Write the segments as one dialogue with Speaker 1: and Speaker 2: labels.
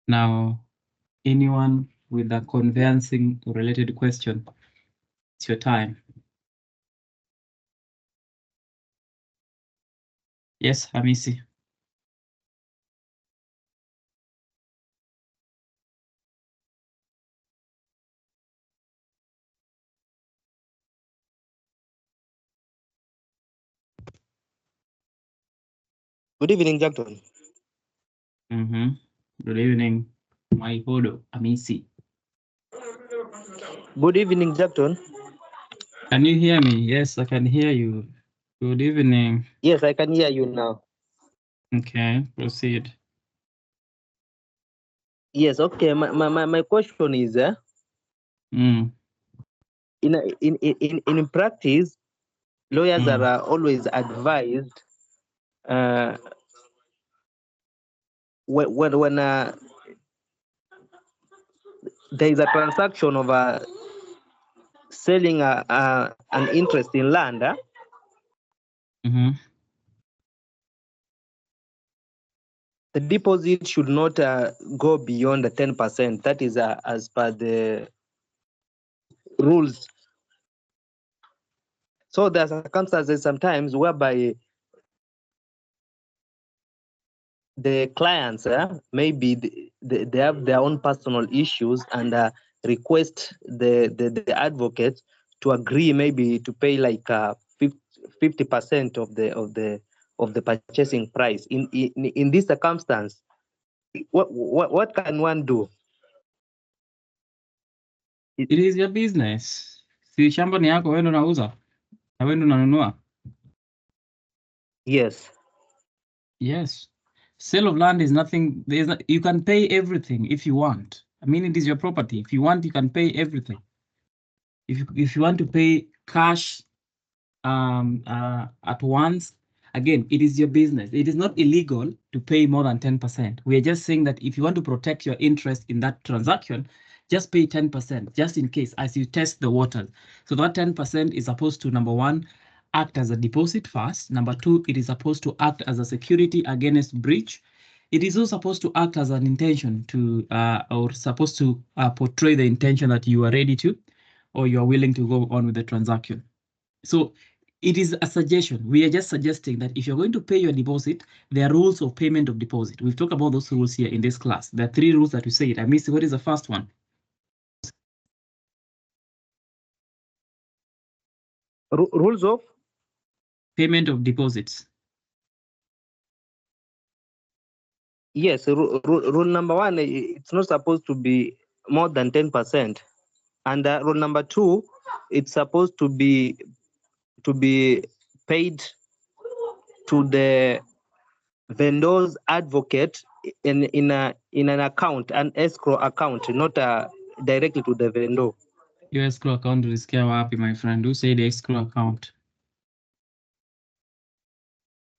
Speaker 1: Now, anyone with a conveyancing related question, it's your time. Yes, Hamisi.
Speaker 2: Good evening, Jacktone.
Speaker 1: Good evening, my Hodo, Hamisi.
Speaker 2: Good evening, Jacktone.
Speaker 1: Can you hear me? Yes, I can hear you. Good evening.
Speaker 2: Yes, I can hear you now.
Speaker 1: Okay, proceed.
Speaker 2: Yes, okay. My question is,
Speaker 1: Mm.
Speaker 2: in practice, lawyers
Speaker 1: Mm.
Speaker 2: are always advised when there is a transaction of selling an interest in land. The deposit should not go beyond the 10%. That is as per the rules. So there are circumstances sometimes whereby the clients maybe they have their own personal issues and request the advocate to agree maybe to pay like 50% of the purchasing price. In this circumstance, what can one do?
Speaker 1: It is your business. Si shamba ni yako, wewe ndo unauza na wewe ndo unanunua.
Speaker 2: Yes.
Speaker 1: Yes. Sale of land is nothing. You can pay everything if you want. I mean, it is your property. If you want, you can pay everything. If you want to pay cash at once, again, it is your business. It is not illegal to pay more than 10%. We are just saying that if you want to protect your interest in that transaction, just pay 10%, just in case, as you test the waters. So that 10% is supposed to, number one, act as a deposit first. Number two, it is supposed to act as a security against breach. It is also supposed to act as an intention to, or supposed to portray the intention that you are ready to, or you are willing to go on with the transaction. So it is a suggestion. We are just suggesting that if you're going to pay your deposit, there are rules of payment of deposit. We've talked about those rules here in this class. There are 3 rules that we said. I missed. What is the first one?
Speaker 2: Rules of
Speaker 1: payment of deposits.
Speaker 2: Yes, rule number 1, it's not supposed to be more than 10%, and rule number 2, it's supposed to be paid to the vendor's advocate in an account, an escrow account, not directly to the vendor.
Speaker 1: Your escrow account is wapi, my friend? Who said the escrow account?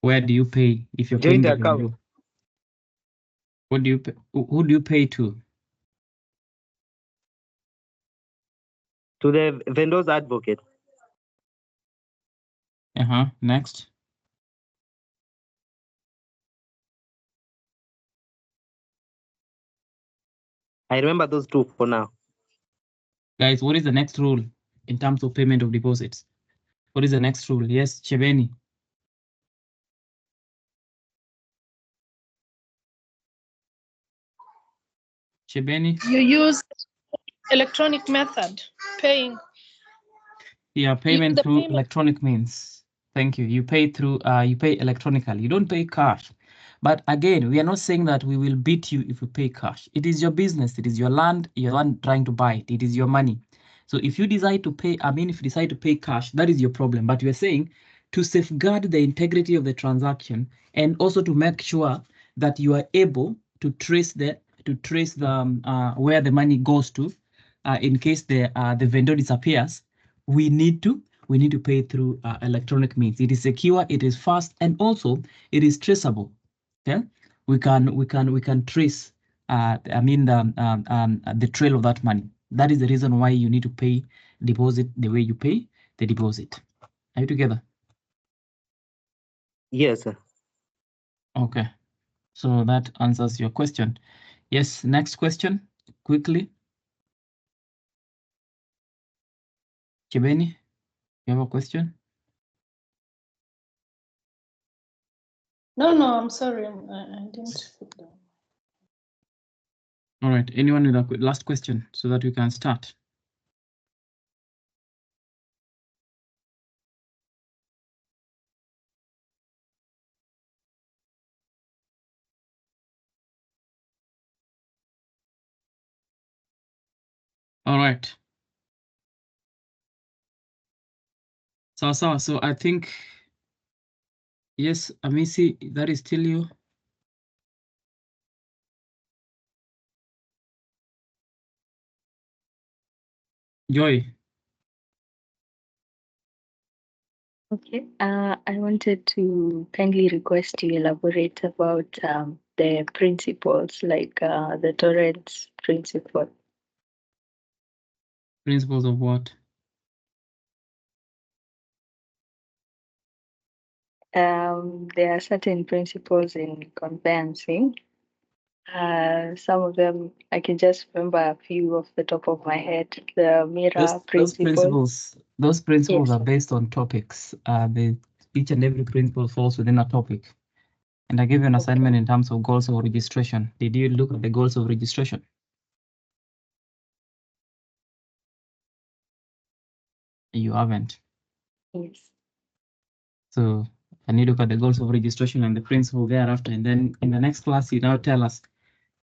Speaker 1: Where do you pay if you're paying
Speaker 2: Joint
Speaker 1: the
Speaker 2: account.
Speaker 1: vendor? What do you pay? Who do you pay to?
Speaker 2: To the vendor's advocate.
Speaker 1: Next.
Speaker 2: I remember those 2 for now.
Speaker 1: Guys, what is the next rule in terms of payment of deposits? What is the next rule? Yes, Chebeni. Chebeni?
Speaker 3: You use electronic method paying.
Speaker 1: Yeah, payment through electronic means. Thank you. You pay through, you pay electronically. You don't pay cash. But again, we are not saying that we will beat you if you pay cash. It is your business. It is your land. You're the one trying to buy it. It is your money. So if you decide to pay, if you decide to pay cash, that is your problem. But we are saying to safeguard the integrity of the transaction and also to make sure that you are able to trace the where the money goes to, in case the vendor disappears. We need to pay through electronic means. It is secure, it is fast, and also it is traceable. Okay, we can trace the trail of that money. That is the reason why you need to pay deposit the way you pay the deposit. Are you together?
Speaker 2: Yes, sir.
Speaker 1: Okay, so that answers your question. Yes, next question, quickly. Chibeni, you have a question?
Speaker 3: No, I'm sorry. I didn't put down.
Speaker 1: All right, anyone with a last question so that we can start? All right. So I think, yes, Amisi, that is still you. Joy.
Speaker 4: Okay, I wanted to kindly request you elaborate about the principles, like the Torrance principle.
Speaker 1: Principles of what?
Speaker 4: There are certain principles in conveyancing. Some of them, I can just remember a few off the top of my head. The mirror principles.
Speaker 1: Those principles
Speaker 4: Yes.
Speaker 1: are based on topics. Each and every principle falls within a topic. And I gave you an assignment in terms of goals of registration. Did you look at the goals of registration? You haven't.
Speaker 4: Yes.
Speaker 1: So I need to look at the goals of registration and the principle thereafter. And then in the next class, you now tell us,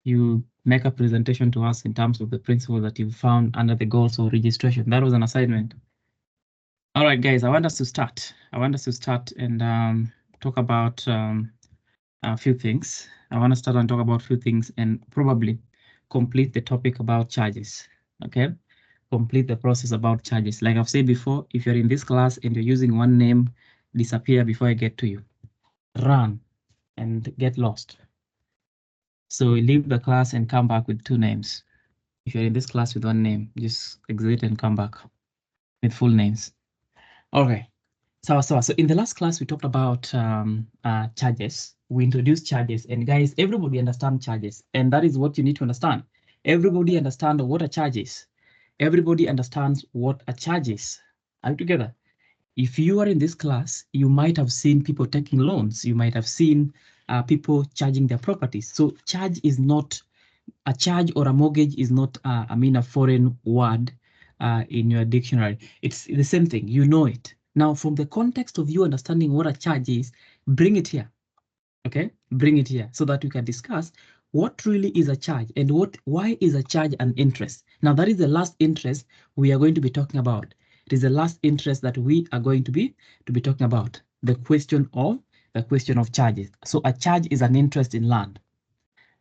Speaker 1: you make a presentation to us in terms of the principle that you found under the goals of registration. That was an assignment. All right, guys, I want us to start. And talk about a few things. I want to start and talk about a few things and probably complete the topic about charges. Okay, complete the process about charges. Like I've said before, if you're in this class and you're using one name, disappear before I get to you. Run and get lost. So leave the class and come back with two names. If you're in this class with one name, just exit and come back with full names. Okay. So in the last class, we talked about charges. We introduced charges, and guys, everybody understand charges, and that is what you need to understand. Everybody understand what a charge is. Everybody understands what a charge is. Are we together? If you are in this class, you might have seen people taking loans. You might have seen people charging their properties. So charge is not a charge, or a mortgage is not, a foreign word in your dictionary. It's the same thing, you know it. Now, from the context of you understanding what a charge is, bring it here, okay? Bring it here so that we can discuss what really is a charge and why is a charge an interest. Now, that is the last interest we are going to be talking about. It is the last interest that we are going to be talking about, the question of charges. So a charge is an interest in land.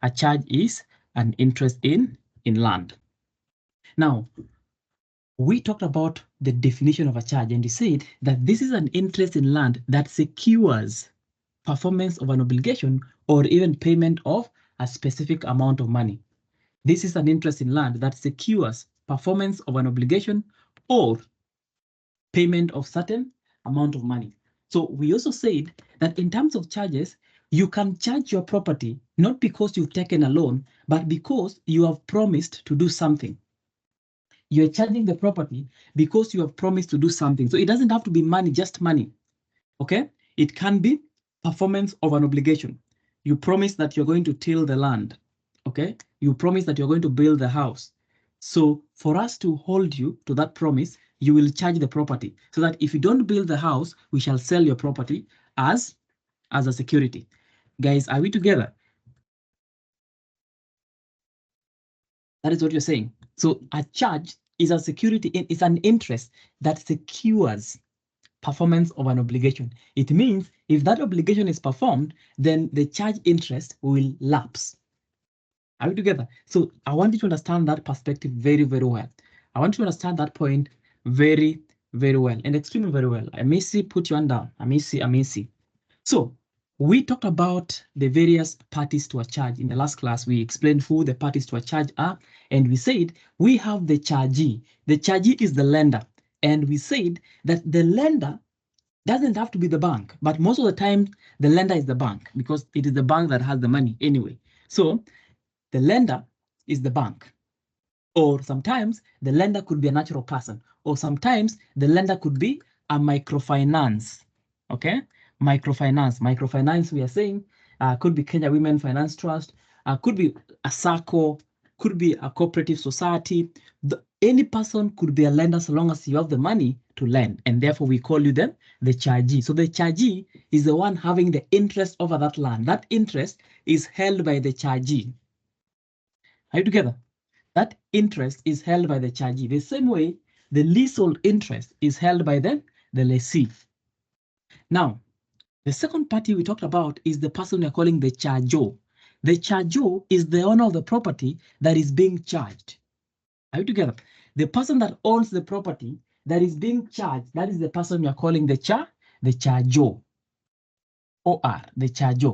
Speaker 1: A charge is an interest in land. Now, we talked about the definition of a charge, and we said that this is an interest in land that secures performance of an obligation or even payment of a specific amount of money. This is an interest in land that secures performance of an obligation or payment of certain amount of money. So we also said that in terms of charges, you can charge your property not because you've taken a loan, but because you have promised to do something. You're charging the property because you have promised to do something. So it doesn't have to be money, just money. Okay? It can be performance of an obligation. You promise that you're going to till the land. Okay? You promise that you're going to build the house. So for us to hold you to that promise, you will charge the property so that if you don't build the house, we shall sell your property as a security. Guys, are we together? That is what you're saying. So a charge is a security, it's an interest that secures performance of an obligation. It means if that obligation is performed, then the charge interest will lapse. Are we together? So I want you to understand that perspective very, very well. I want you to understand that point very, very well and extremely very well. I may see, put you on down. I may see. So we talked about the various parties to a charge. In the last class, we explained who the parties to a charge are, and we said we have the chargee. The chargee is the lender, and we said that the lender doesn't have to be the bank, but most of the time the lender is the bank because it is the bank that has the money anyway. So the lender is the bank. Or sometimes the lender could be a natural person, or sometimes the lender could be a microfinance. Okay, microfinance. We are saying could be Kenya Women Finance Trust, could be a SACCO, could be a cooperative society. Any person could be a lender so long as you have the money to lend, and therefore we call you the chargee. So the chargee is the one having the interest over that land. That interest is held by the chargee. Are you together? That interest is held by the chargee. The same way, the leasehold interest is held by the lessee. Now, the second party we talked about is the person we're calling the charger. The charger is the owner of the property that is being charged. Are you together? The person that owns the property that is being charged, that is the person we are calling the charger. OR, the charger.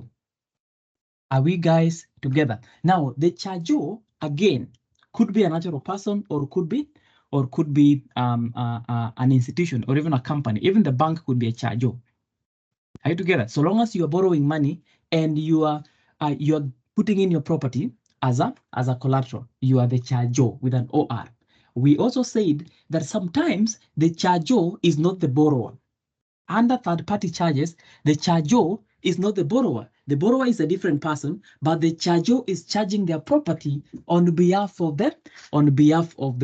Speaker 1: Are we guys together? Now, the charger, again, could be a natural person or could be an institution or even a company. Even the bank could be a charger. Are you together? So long as you are borrowing money and you are putting in your property as a collateral, you are the charger with an OR. We also said that sometimes the charger is not the borrower. Under third-party charges, the charger is not the borrower. The borrower is a different person, but the charger is charging their property on behalf of the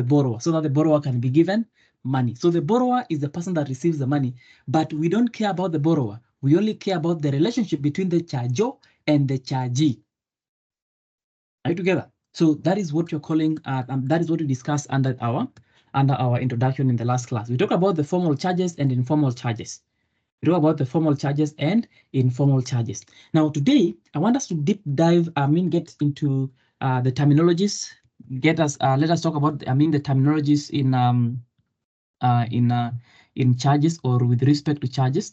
Speaker 1: borrower, so that the borrower can be given money. So the borrower is the person that receives the money, but we don't care about the borrower. We only care about the relationship between the charger and the chargee. Are you together? So that is what you're calling. That is what we discussed under our introduction in the last class. We talked about the formal charges and informal charges. We talk about the formal charges and informal charges. Now today, I want us to get into the terminologies. Let us talk about the terminologies in charges or with respect to charges.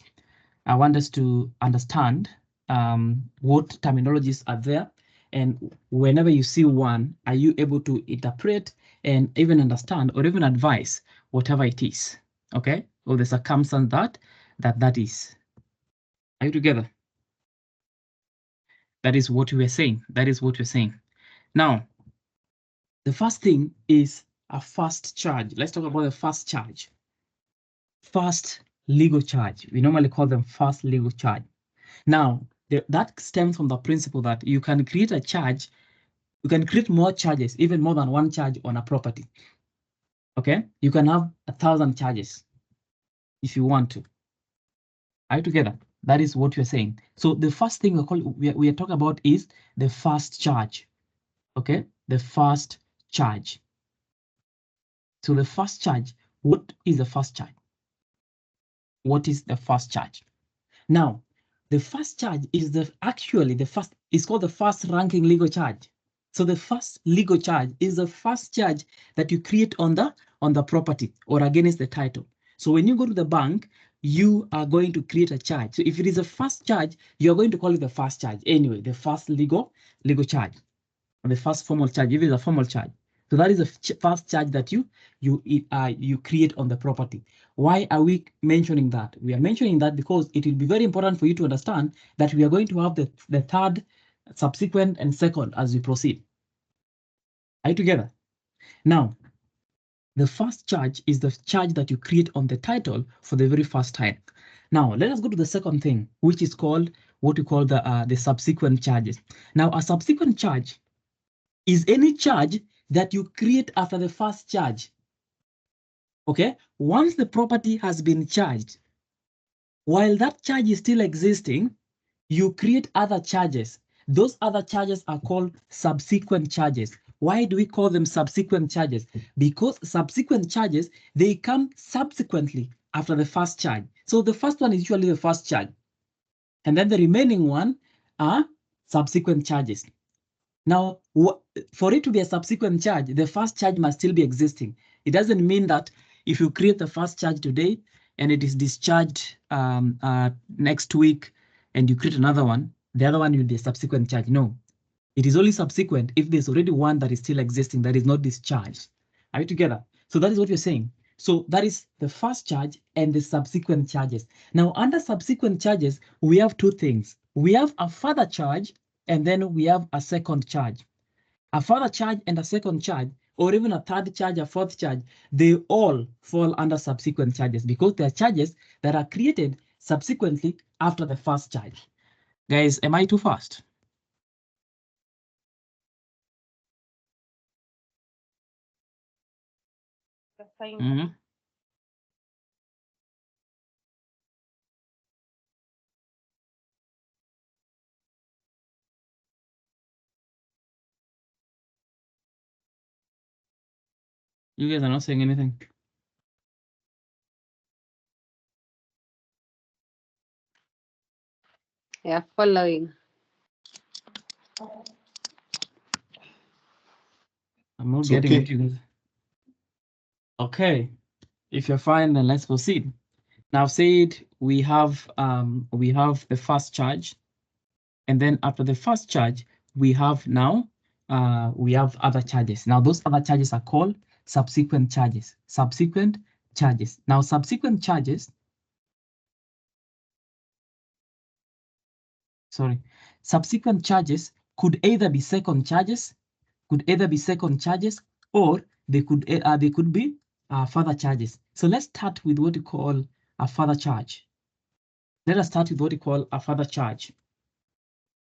Speaker 1: I want us to understand what terminologies are there, and whenever you see one, are you able to interpret and even understand or even advise whatever it is, okay, or the circumstance that is. Are you together? That is what we are saying. That is what we're saying. Now, the first thing is a first charge. Let's talk about the first charge. First legal charge. We normally call them first legal charge. Now, that stems from the principle that you can create a charge, you can create more charges, even more than one charge on a property. Okay, you can have 1,000 charges if you want to. Are you together? That is what you're saying. So the first thing we are talking about is the first charge. Okay, the first charge. So the first charge, what is the first charge? What is the first charge? Now, the first charge is it's called the first ranking legal charge. So the first legal charge is the first charge that you create on the property or against the title. So when you go to the bank, you are going to create a charge. So if it is a first charge, you're going to call it the first charge. Anyway, the first legal charge, or the first formal charge, if it is a formal charge. So that is the first charge that you create on the property. Why are we mentioning that? We are mentioning that because it will be very important for you to understand that we are going to have the third, subsequent, and second as we proceed. Are you together? Now, the first charge is the charge that you create on the title for the very first time. Now, let us go to the second thing, which is called what we call the subsequent charges. Now, a subsequent charge is any charge that you create after the first charge. Okay, once the property has been charged, while that charge is still existing, you create other charges. Those other charges are called subsequent charges. Why do we call them subsequent charges? Because subsequent charges, they come subsequently after the first charge. So the first one is usually the first charge. And then the remaining one are subsequent charges. Now, for it to be a subsequent charge, the first charge must still be existing. It doesn't mean that if you create the first charge today and it is discharged next week and you create another one, the other one will be a subsequent charge. No, it is only subsequent if there's already one that is still existing that is not discharged. Are you together? So that is what you're saying. So that is the first charge and the subsequent charges. Now, under subsequent charges, we have two things. We have a further charge and then we have a second charge. A further charge and a second charge, or even a third charge, a fourth charge, they all fall under subsequent charges because they are charges that are created subsequently after the first charge. Guys, am I too fast? Mm-hmm. You guys are not saying anything.
Speaker 5: Yeah, following.
Speaker 1: I'm not
Speaker 6: It's
Speaker 1: getting
Speaker 6: okay.
Speaker 1: what you guys. Okay, if you're fine, then let's proceed. Now, said we have the first charge, and then after the first charge, we have now we have other charges. Now, those other charges are called subsequent charges. Subsequent charges. Now, subsequent charges. Sorry, subsequent charges could either be second charges, or they could be further charges. So let's start with what we call a further charge. Let us start with what we call a further charge.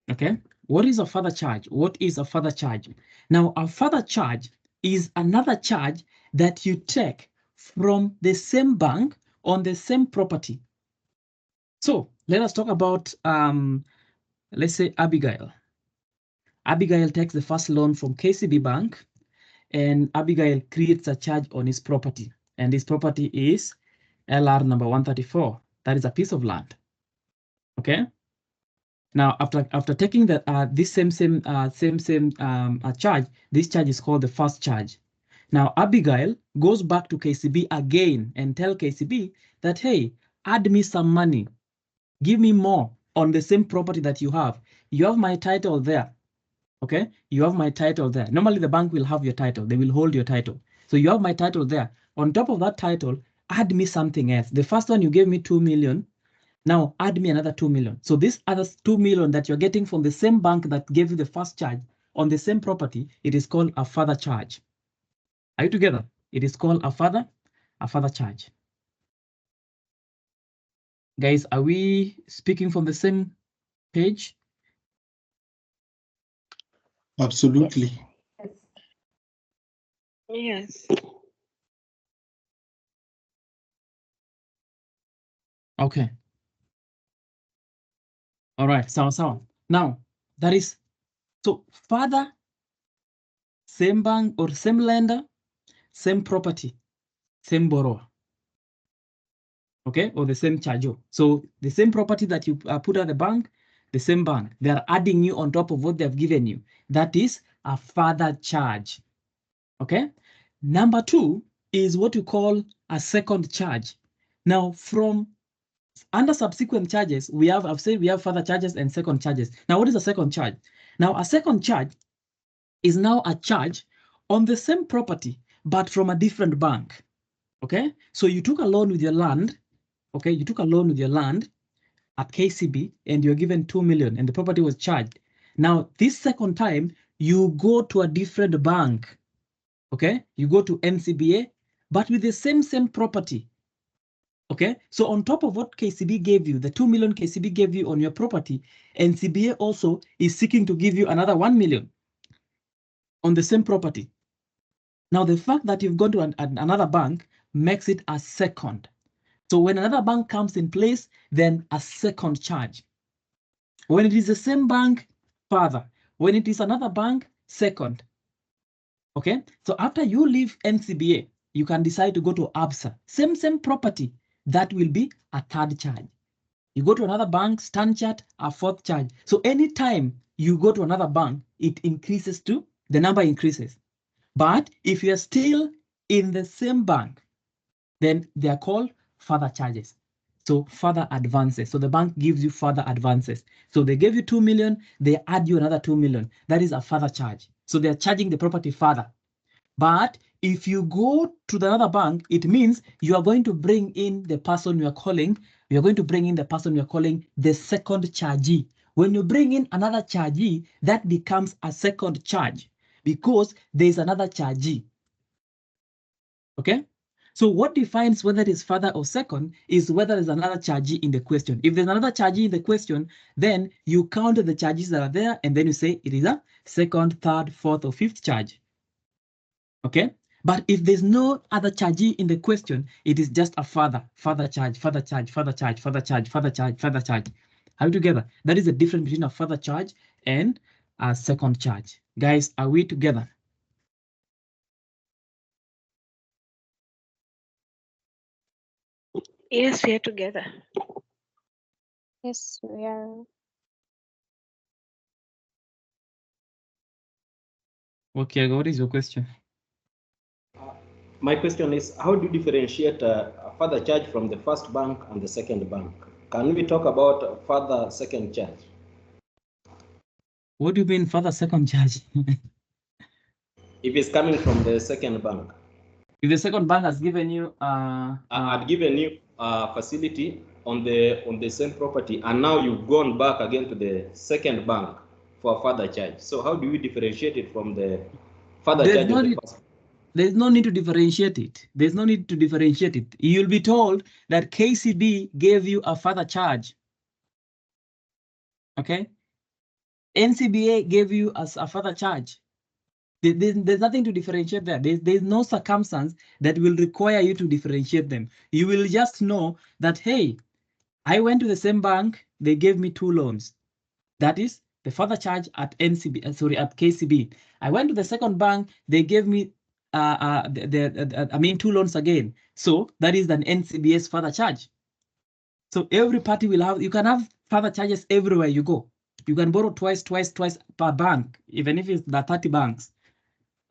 Speaker 1: Okay, what is a further charge? What is a further charge? Now, a further charge is another charge that you take from the same bank on the same property. So let us talk about, let's say Abigail. Abigail takes the first loan from KCB Bank, and Abigail creates a charge on his property, and his property is LR number 134. That is a piece of land. Okay. Now, after taking the this same charge, this charge is called the first charge. Now, Abigail goes back to KCB again and tell KCB that, hey, add me some money, give me more on the same property that you have. You have my title there. Okay, you have my title there. Normally, the bank will have your title. They will hold your title. So you have my title there. On top of that title, add me something else. The first one you gave me 2 million. Now add me another 2 million. So this other 2 million that you're getting from the same bank that gave you the first charge on the same property, it is called a further charge. Are you together? It is called a further charge. Guys, are we speaking from the same page?
Speaker 6: Absolutely.
Speaker 5: Yes.
Speaker 1: Okay. All right, so now that is, so further, same bank or same lender, same property, same borrower. Okay, or the same charge. So the same property that you put at the bank, the same bank, they are adding you on top of what they've given you. That is a further charge. Okay. Number two is what you call a second charge. Now, from under subsequent charges, I've said we have further charges and second charges. Now, what is a second charge? Now, a second charge is now a charge on the same property, but from a different bank. Okay. So you took a loan with your land. Okay. You took a loan with your land at KCB and you're given 2 million and the property was charged. Now, this second time, you go to a different bank. Okay, you go to NCBA, but with the same property. Okay, so on top of what KCB gave you, the 2 million KCB gave you on your property, NCBA also is seeking to give you another 1 million on the same property. Now, the fact that you've gone to another bank makes it a second. So when another bank comes in place, then a second charge. When it is the same bank, further. When it is another bank, second. Okay, so after you leave NCBA, you can decide to go to ABSA. Same property. That will be a third charge. You go to another bank, StanChart, a fourth charge. So anytime you go to another bank, it increases to, the number increases. But if you're still in the same bank, then they are called further charges. So further advances. So the bank gives you further advances. So they gave you 2 million, they add you another 2 million. That is a further charge. So they're charging the property further. But if you go to the other bank, it means you are going to bring in the person you are calling. You are going to bring in the person you are calling the second chargee. When you bring in another chargee, that becomes a second charge. because there's another chargee. Okay? So what defines whether it is father or second is whether there's another chargee in the question. If there's another chargee in the question, then you count the charges that are there, and then you say it is a second, third, fourth, or fifth charge. Okay? But if there's no other chargee in the question, it is just a father charge, father charge, father charge, father charge, father charge, father charge. Are we together? That is the difference between a father charge and a second charge. Guys, are we together?
Speaker 5: Yes, we are together.
Speaker 7: Yes, we are.
Speaker 1: Okay, what is your question?
Speaker 8: My question is, how do you differentiate a further charge from the first bank and the second bank? Can we talk about further second charge?
Speaker 1: What do you mean further second charge?
Speaker 8: If it's coming from the second bank.
Speaker 1: If the second bank has given you
Speaker 8: I've given you a facility on the same property, and now you've gone back again to the second bank for a further charge. So how do we differentiate it from the further charge of the first?
Speaker 1: There's no need to differentiate it. There's no need to differentiate it. You'll be told that KCB gave you a further charge. Okay? NCBA gave you a further charge. There's nothing to differentiate there. There's no circumstance that will require you to differentiate them. You will just know that, hey, I went to the same bank, they gave me 2 loans. That is the further charge at at KCB. I went to the second bank, they gave me 2 loans again. So that is an NCBS further charge. So every party will have, you can have further charges everywhere you go. You can borrow twice per bank, even if it's the 30 banks.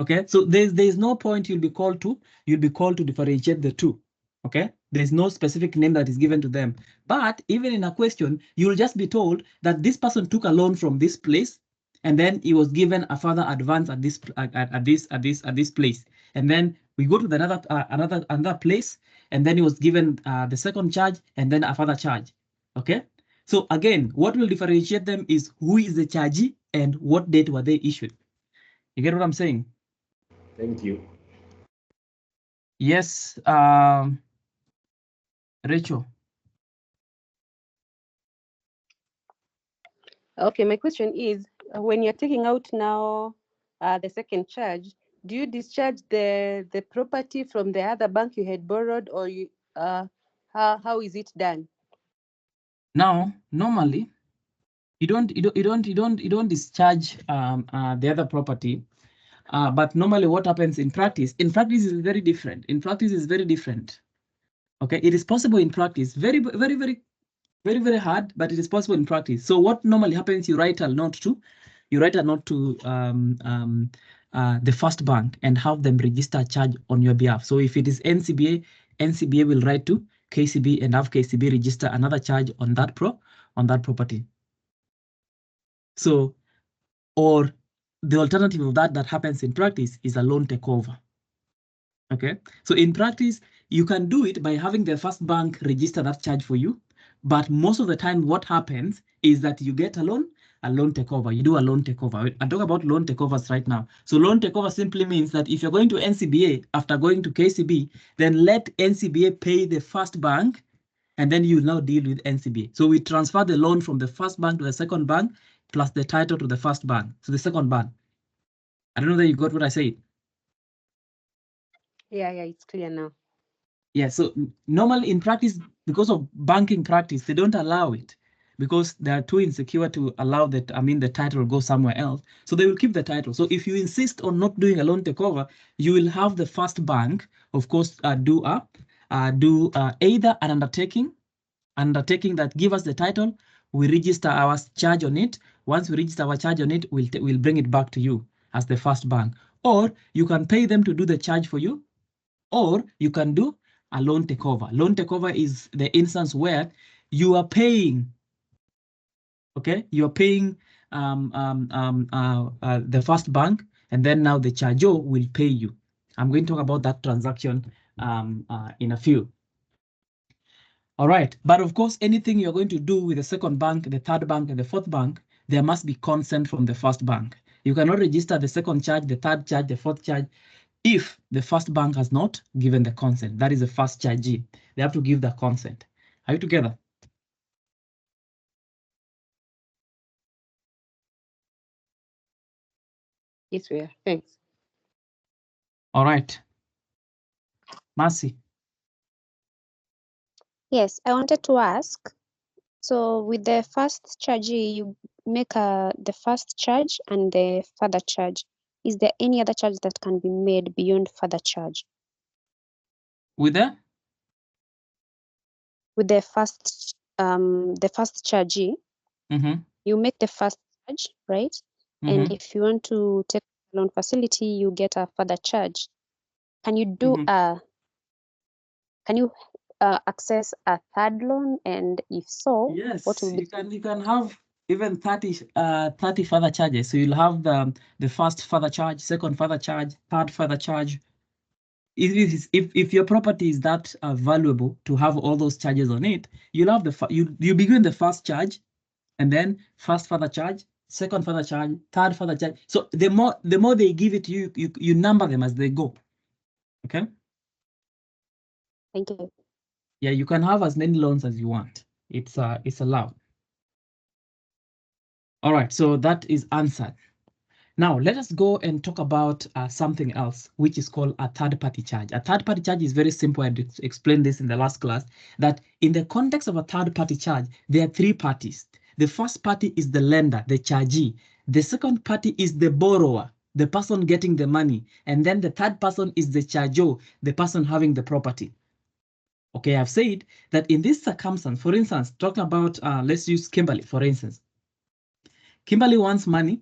Speaker 1: Okay, so there's no point you'll be called to differentiate the two. Okay, there's no specific name that is given to them. But even in a question, you'll just be told that this person took a loan from this place, and then he was given a further advance at this place. And then we go to the another place, and then he was given the second charge and then a further charge. Okay, so again, what will differentiate them is who is the chargee and what date were they issued. You get what I'm saying?
Speaker 8: Thank you.
Speaker 1: Yes, Rachel.
Speaker 5: Okay, my question is, when you're taking out now the second charge, do you discharge the property from the other bank you had borrowed, or you how is it done?
Speaker 1: Now, normally, you don't discharge the other property, but normally what happens in practice is very different. In practice is very different. Okay, it is possible in practice, very hard, but it is possible in practice. So what normally happens, you write a note to the first bank and have them register a charge on your behalf. So if it is NCBA will write to KCB and have KCB register another charge on that property. So, or the alternative of that happens in practice is a loan takeover. Okay, so in practice, you can do it by having the first bank register that charge for you. But most of the time, what happens is that you get a loan takeover. You do a loan takeover. I'm talking about loan takeovers right now. So loan takeover simply means that if you're going to NCBA after going to KCB, then let NCBA pay the first bank, and then you now deal with NCBA. So we transfer the loan from the first bank to the second bank, plus the title to the first bank, so the second bank. I don't know that you got what I said.
Speaker 5: Yeah, it's clear now.
Speaker 1: Yeah, so normally in practice, because of banking practice, they don't allow it because they are too insecure to allow that. The title go somewhere else. So they will keep the title. So if you insist on not doing a loan takeover, you will have the first bank, of course, do either an undertaking that give us the title. We register our charge on it. Once we register our charge on it, we'll bring it back to you as the first bank. Or you can pay them to do the charge for you, or you can do a loan takeover. Loan takeover is the instance where you are paying, okay? You're paying the first bank, and then now the charger will pay you. I'm going to talk about that transaction in a few. All right, but of course, anything you're going to do with the second bank, the third bank, and the fourth bank, there must be consent from the first bank. You cannot register the second charge, the third charge, the fourth charge, if the first bank has not given the consent. That is the first chargee. They have to give the consent. Are you together?
Speaker 5: Yes, we are. Thanks.
Speaker 1: All right. Mercy.
Speaker 7: Yes, I wanted to ask. So with the first chargee, you make the first charge and the further charge. Is there any other charge that can be made beyond further charge?
Speaker 1: With the?
Speaker 7: With the first chargee, you make the first charge, right? And if you want to take a loan facility, you get a further charge. Can you do access a third loan? And if so,
Speaker 1: Yes,
Speaker 7: what will be
Speaker 1: you can have even 30 further charges. So you'll have the first further charge, second further charge, third further charge. If your property is that valuable to have all those charges on it, you'll have you begin the first charge, and then first further charge, second further charge, third further charge. So the more they give it to you, you number them as they go. Okay.
Speaker 7: Thank you.
Speaker 1: Yeah, you can have as many loans as you want. It's allowed. All right, so that is answered. Now let us go and talk about something else, which is called a third-party charge. A third-party charge is very simple. I explained this in the last class, that in the context of a third-party charge, there are three parties. The first party is the lender, the chargee. The second party is the borrower, the person getting the money. And then the third person is the chargor, the person having the property. Okay, I've said that in this circumstance, for instance, talking about, let's use Kimberly, for instance. Kimberly wants money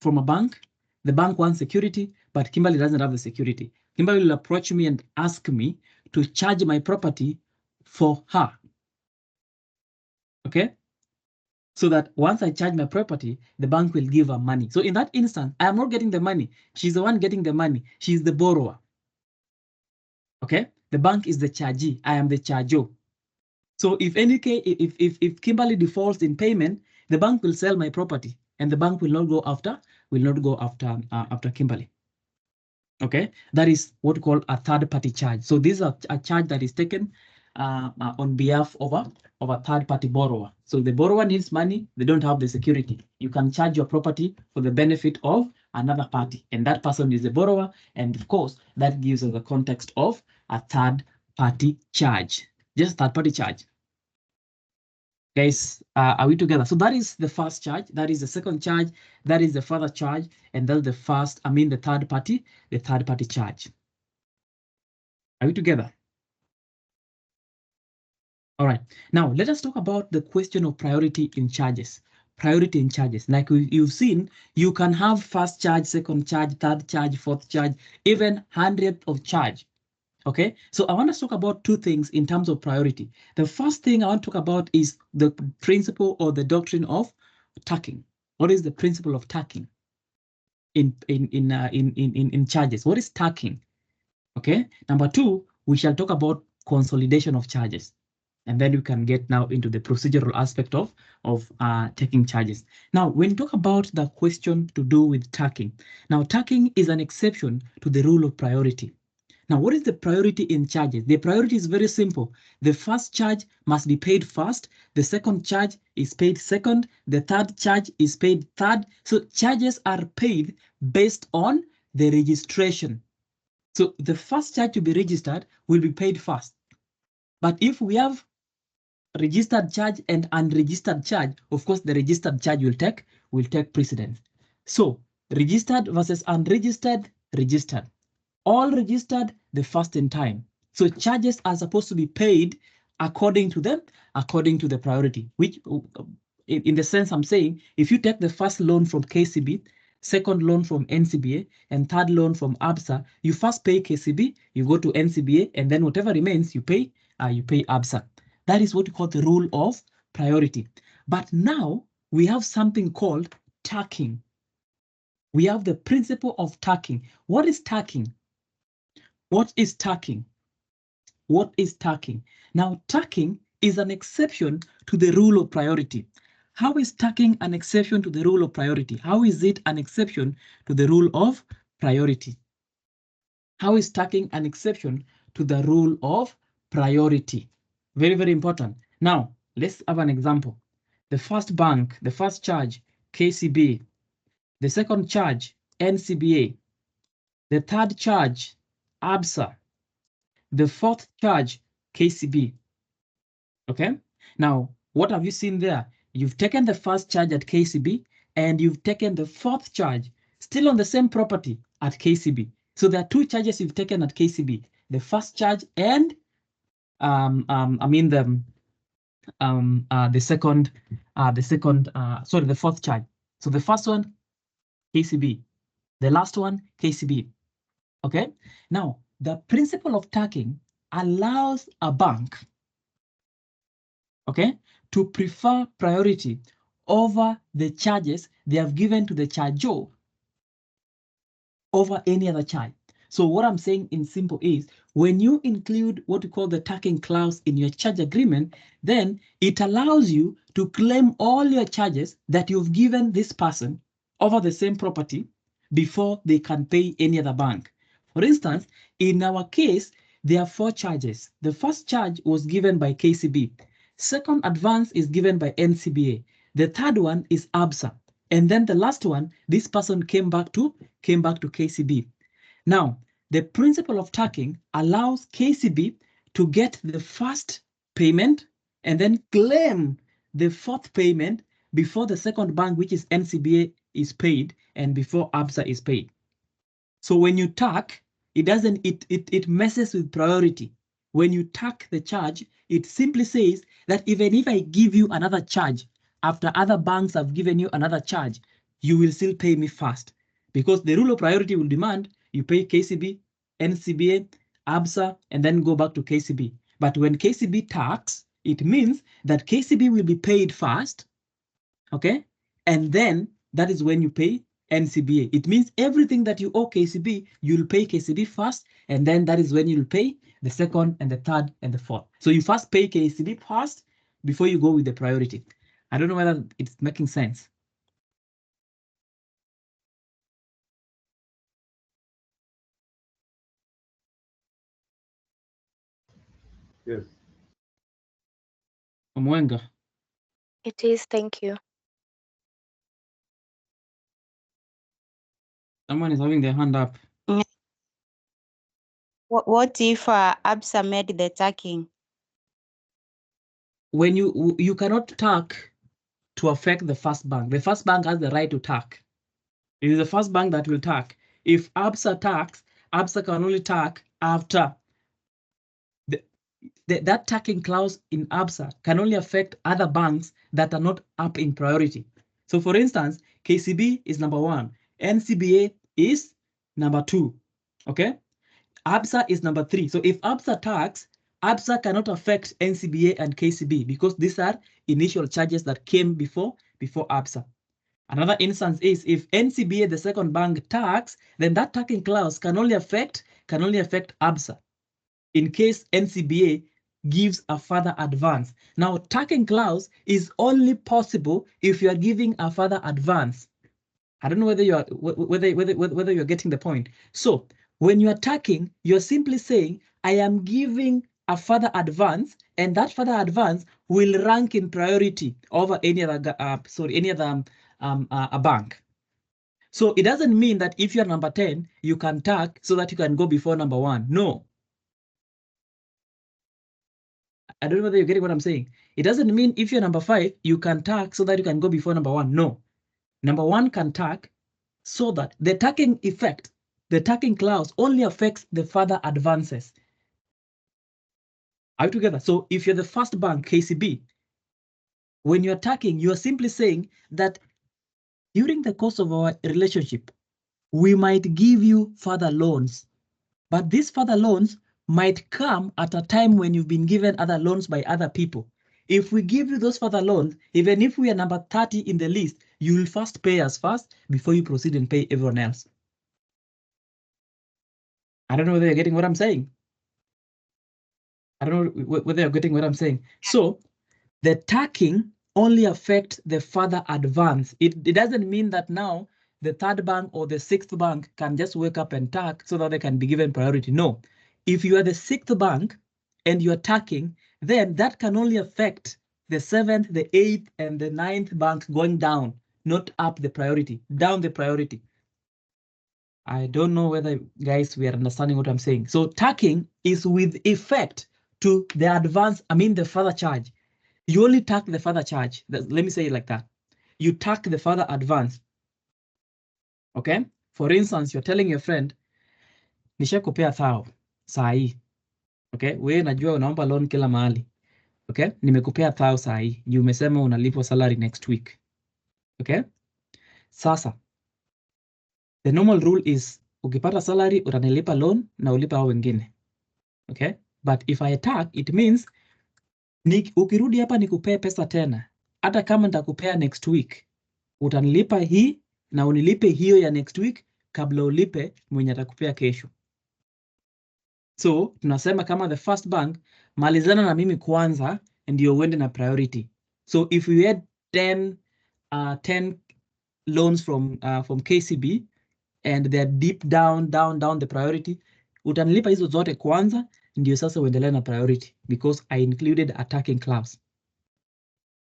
Speaker 1: from a bank. The bank wants security, but Kimberly doesn't have the security. Kimberly will approach me and ask me to charge my property for her. Okay? So that once I charge my property, the bank will give her money. So in that instance, I am not getting the money. She's the one getting the money. She's the borrower. Okay? The bank is the chargee. I am the charger. So if Kimberly defaults in payment, the bank will sell my property, and the bank will not go after Kimberly. Okay, that is what we call a third-party charge. So this is a charge that is taken on behalf of a third-party borrower. So the borrower needs money, they don't have the security. You can charge your property for the benefit of another party, and that person is the borrower. And of course, that gives us the context of a third-party charge. Just third-party charge. Guys, are we together? So that is the first charge, that is the second charge, that is the further charge, and that's the third party charge. Are we together? All right, now let us talk about the question of priority in charges. Priority in charges, like you've seen, you can have first charge, second charge, third charge, fourth charge, even hundredth of charge. Okay, so I want to talk about two things in terms of priority. The first thing I want to talk about is the principle or the doctrine of tacking. What is the principle of tacking in charges? What is tacking? Okay, number two, we shall talk about consolidation of charges, and then we can get now into the procedural aspect of taking charges. Now, when we talk about the question to do with tacking, now tacking is an exception to the rule of priority. Now, what is the priority in charges? The priority is very simple. The first charge must be paid first. The second charge is paid second. The third charge is paid third. So charges are paid based on the registration. So the first charge to be registered will be paid first. But if we have registered charge and unregistered charge, of course, the registered charge will take precedence. So registered versus unregistered, registered. All registered the first in time. So charges are supposed to be paid according to the priority, which in the sense I'm saying, if you take the first loan from KCB, second loan from NCBA, and third loan from ABSA, you first pay KCB, you go to NCBA, and then whatever remains, you pay ABSA. That is what we call the rule of priority. But now we have something called tacking. We have the principle of tacking. What is tacking? What is tacking? What is tacking? Now, tacking is an exception to the rule of priority. How is tacking an exception to the rule of priority? How is it an exception to the rule of priority? How is tacking an exception to the rule of priority? Very, very important. Now, let's have an example. The first bank, the first charge, KCB. The second charge, NCBA. The third charge, ABSA. The fourth charge, KCB. Okay? Now, what have you seen there? You've taken the first charge at KCB and you've taken the fourth charge, still on the same property at KCB. So there are two charges you've taken at KCB, the first charge and the fourth charge. So the first one, KCB, the last one, KCB. Okay. Now, the principle of tacking allows a bank, okay, to prefer priority over the charges they have given to the charger over any other charge. So what I'm saying in simple is, when you include what we call the tacking clause in your charge agreement, then it allows you to claim all your charges that you've given this person over the same property before they can pay any other bank. For instance, in our case, there are 4 charges. The first charge was given by KCB. Second advance is given by NCBA. The third one is ABSA. And then the last one, this person came back to KCB. Now, the principle of tacking allows KCB to get the first payment and then claim the fourth payment before the second bank, which is NCBA, is paid and before ABSA is paid. So when you tack, it messes with priority. When you tack the charge, it simply says that even if I give you another charge after other banks have given you another charge, you will still pay me first, because the rule of priority will demand you pay KCB, NCBA, ABSA, and then go back to KCB. But when KCB tacks, it means that KCB will be paid first, okay? And then that is when you pay NCBA. It means everything that you owe KCB, you'll pay KCB first, and then that is when you'll pay the second and the third and the fourth. So you first pay KCB first before you go with the priority. I don't know whether it's making sense.
Speaker 9: Yes.
Speaker 1: Omwenga.
Speaker 10: It is, thank you.
Speaker 1: Someone is having their hand up.
Speaker 11: What if ABSA made the tacking?
Speaker 1: When you cannot tack to affect the first bank. The first bank has the right to tack. It is the first bank that will tack. If ABSA tacks, ABSA can only tack after that tacking clause in ABSA can only affect other banks that are not up in priority. So for instance, KCB is number 1, NCBA is number 2, okay? ABSA is number 3. So if ABSA tacks, ABSA cannot affect NCBA and KCB because these are initial charges that came before ABSA. Another instance is if NCBA, the second bank, tacks, then that tacking clause can only affect ABSA in case NCBA gives a further advance. Now, tacking clause is only possible if you are giving a further advance. I don't know whether you're getting the point. So when you are tacking, you're simply saying, I am giving a further advance, and that further advance will rank in priority over any other a bank. So it doesn't mean that if you're number 10, you can tack so that you can go before number 1. No. I don't know whether you're getting what I'm saying. It doesn't mean if you're number 5, you can tack so that you can go before number 1. No. Number 1 can tack so that the tacking effect, the tacking clause only affects the further advances. Are you together? So if you're the first bank, KCB, when you're tacking, you're simply saying that during the course of our relationship, we might give you further loans, but these further loans might come at a time when you've been given other loans by other people. If we give you those further loans, even if we are number 30 in the list, you will first pay us first before you proceed and pay everyone else. I don't know whether you're getting what I'm saying. I don't know whether you're getting what I'm saying. So the tacking only affect the further advance. It doesn't mean that now the third bank or the sixth bank can just wake up and tack so that they can be given priority. No, if you are the sixth bank and you are tacking, then that can only affect the seventh, the eighth, and the ninth bank going down, not up the priority, down the priority. I don't know whether guys we are understanding what I'm saying. So tacking is with effect to the advance, the further charge. You only tack the further charge. Let me say it like that. You tack the further advance. Okay? For instance, you're telling your friend, nishakupea thao saa hii. Okay? Wewe najua unaomba loan kila mahali. Okay? Nimekupea thao saa hii. You umesema unalipwa salary next week. Okay? Sasa, the normal rule is ukipata salary utanilipa loan na ulipa hao wengine. Okay? But if I tack, it means ukirudi hapa nikupee pesa tena. Hata kama nitakupea next week, utanilipa hii na unilipe hiyo ya next week kabla ulipe mwenye atakupea kesho. So tunasema kama the first bank, malizana na mimi kwanza ndio uende na priority. So if you had 10 loans from KCB and they're deep down the priority, utanilipa hizo zote kwanza ndio sasa uendelee na priority because I included a tacking clause.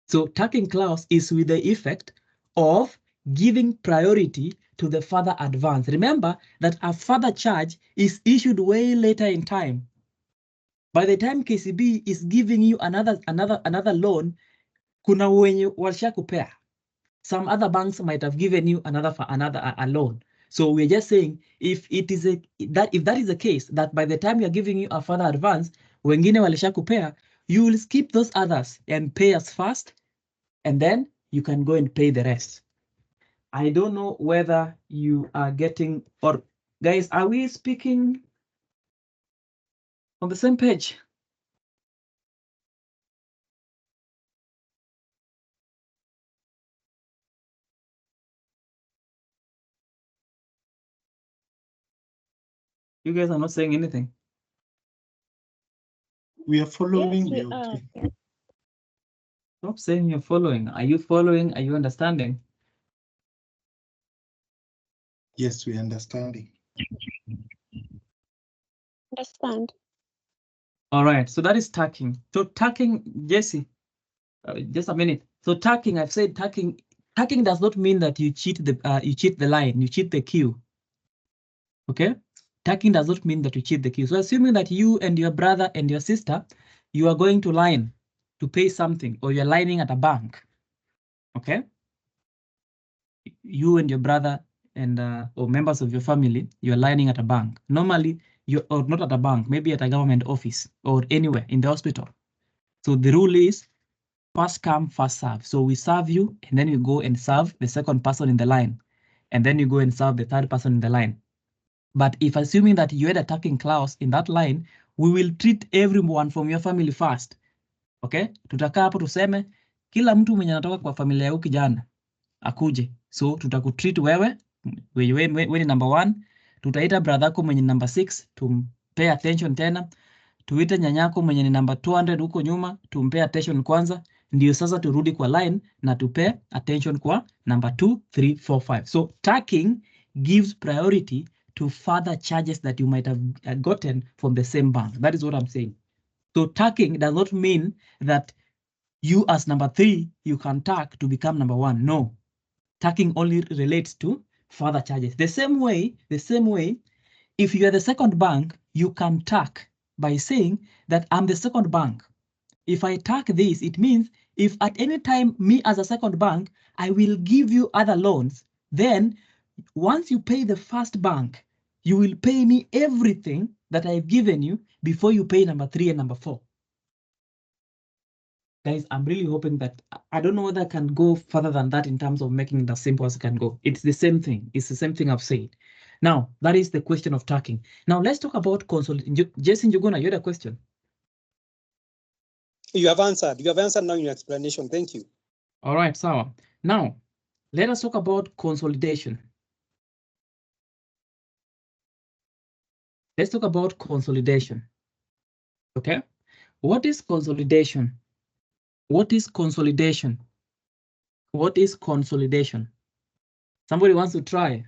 Speaker 1: So tacking clause is with the effect of giving priority to the further advance. Remember that a further charge is issued way later in time. By the time KCB is giving you another loan, kuna wenye walishakupea. Some other banks might have given you a loan. So we're just saying if that is the case, that by the time you're giving you a further advance, wengine walishakupea, you will skip those others and pay us first, and then you can go and pay the rest. I don't know whether you are getting, or guys, are we speaking on the same page? You guys are not saying anything.
Speaker 6: We are following
Speaker 3: Yes,
Speaker 6: you.
Speaker 3: we are.
Speaker 1: Stop saying you're following. Are you following? Are you understanding?
Speaker 6: Yes, we are understanding.
Speaker 7: Understand.
Speaker 1: All right, so that is tacking. So tacking, Jesse, just a minute. So tacking, I've said tacking. Tacking does not mean that you cheat the line, you cheat the queue. Okay, tacking does not mean that you cheat the queue. So assuming that you and your brother and your sister, you are going to line to pay something, or you're lining at a bank. Okay, you and your brother and or members of your family, you're lining at a bank. Normally, or not at a bank, maybe at a government office or anywhere in the hospital. So the rule is first come, first serve. So we serve you, and then you go and serve the second person in the line, and then you go and serve the third person in the line. But if assuming that you had a tacking clause in that line, we will treat everyone from your family first. Okay? Tutakaa hapo tuseme kila mtu mwenye anatoka kwa familia ya huyu kijana akuje. So tutakutreat wewe ni number 1. Tutaita brother yako mwenye number 6 tumpay attention tena. Tuite nyanyako mwenye ni number 200 huko nyuma tumpay attention kwanza, ndio sasa turudi kwa line na tupay attention kwa number 2, 3, 4, 5. So tacking gives priority to further charges that you might have gotten from the same bank. That is what I'm saying. So tacking does not mean that you as number 3, you can tack to become number 1. No. Tacking only relates to further charges. The same way, if you are the second bank, you can tack by saying that I'm the second bank. If I tack this, it means if at any time me as a second bank, I will give you other loans, then once you pay the first bank, you will pay me everything that I've given you before you pay number 3 and number 4. Guys, I'm really hoping that, I don't know whether I can go further than that in terms of making it as simple as I can go. It's the same thing. It's the same thing I've said. Now, that is the question of tacking. Now, let's talk about consolidation. Jason Njuguna, you had a question.
Speaker 12: You have answered. You have answered now in your explanation. Thank you.
Speaker 1: All right, Sawa. Now, let us talk about consolidation. Let's talk about consolidation. Okay? What is consolidation? What is consolidation? What is consolidation? Somebody wants to try?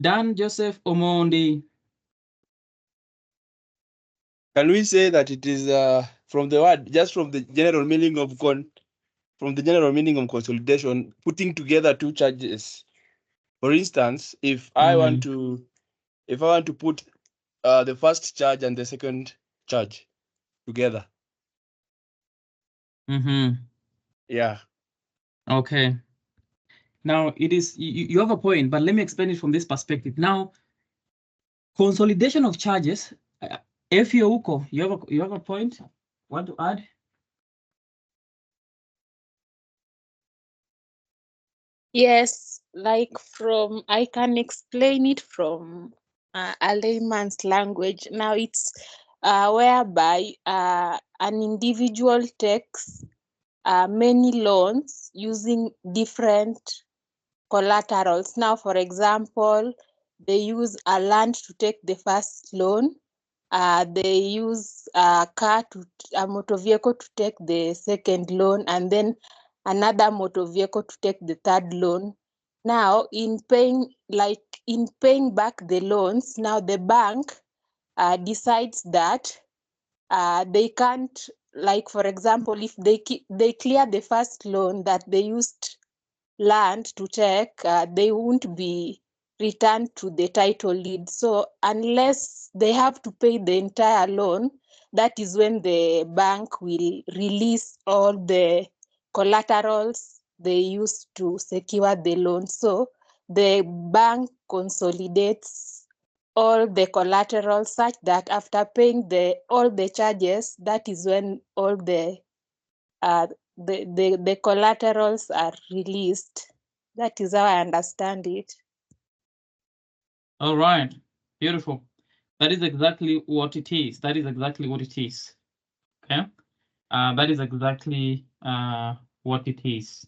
Speaker 1: Dan Joseph Omondi.
Speaker 13: Can we say that it is from the word, just from the general meaning of consolidation, putting together two charges? For instance, if I want to put the first charge and the second charge together. Yeah.
Speaker 1: Okay. Now it is you have a point, but let me explain it from this perspective. Now, consolidation of charges. Uko, you have a point? Want to add?
Speaker 14: Yes, like I can explain it from a layman's language. Now it's whereby an individual takes many loans using different collaterals. Now, for example, they use a land to take the first loan. They use a motor vehicle to take the second loan, and then another motor vehicle to take the third loan. Now, in paying back the loans, now the bank decides that they can't, like for example, if they clear the first loan that they used land to take, they won't be returned to the title deed. So unless they have to pay the entire loan, that is when the bank will release all the collaterals they used to secure the loan. So the bank consolidates all the collateral such that after paying all the charges, that is when all the collaterals are released. That is how I understand it.
Speaker 1: All right, beautiful. That is exactly what it is. That is exactly what it is. Okay, that is exactly what it is.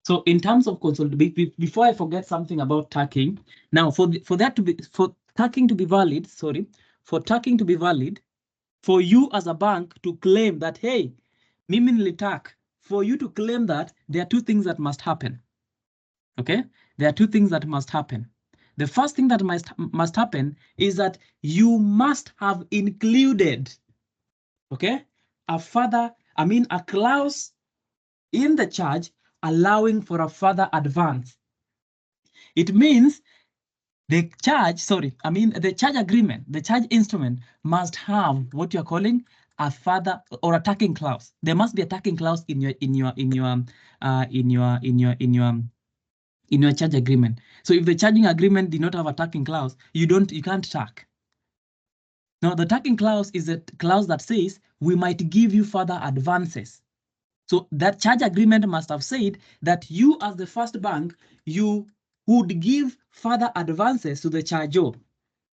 Speaker 1: So in terms of consolidation, before I forget something about tacking, now for tacking to be valid, for you as a bank to claim that, hey, mimi nilitack, for you to claim that, there are two things that must happen. Okay, there are two things that must happen. The first thing that must happen is that you must have included, okay, a clause in the charge allowing for a further advance. It means the charge agreement, the charge instrument must have what you're calling a further or a tacking clause. There must be a tacking clause in your charge agreement. So if the charging agreement did not have a tacking clause, you can't tack. Now the tacking clause is a clause that says we might give you further advances. So that charge agreement must have said that you as the first bank, you would give further advances to the charger.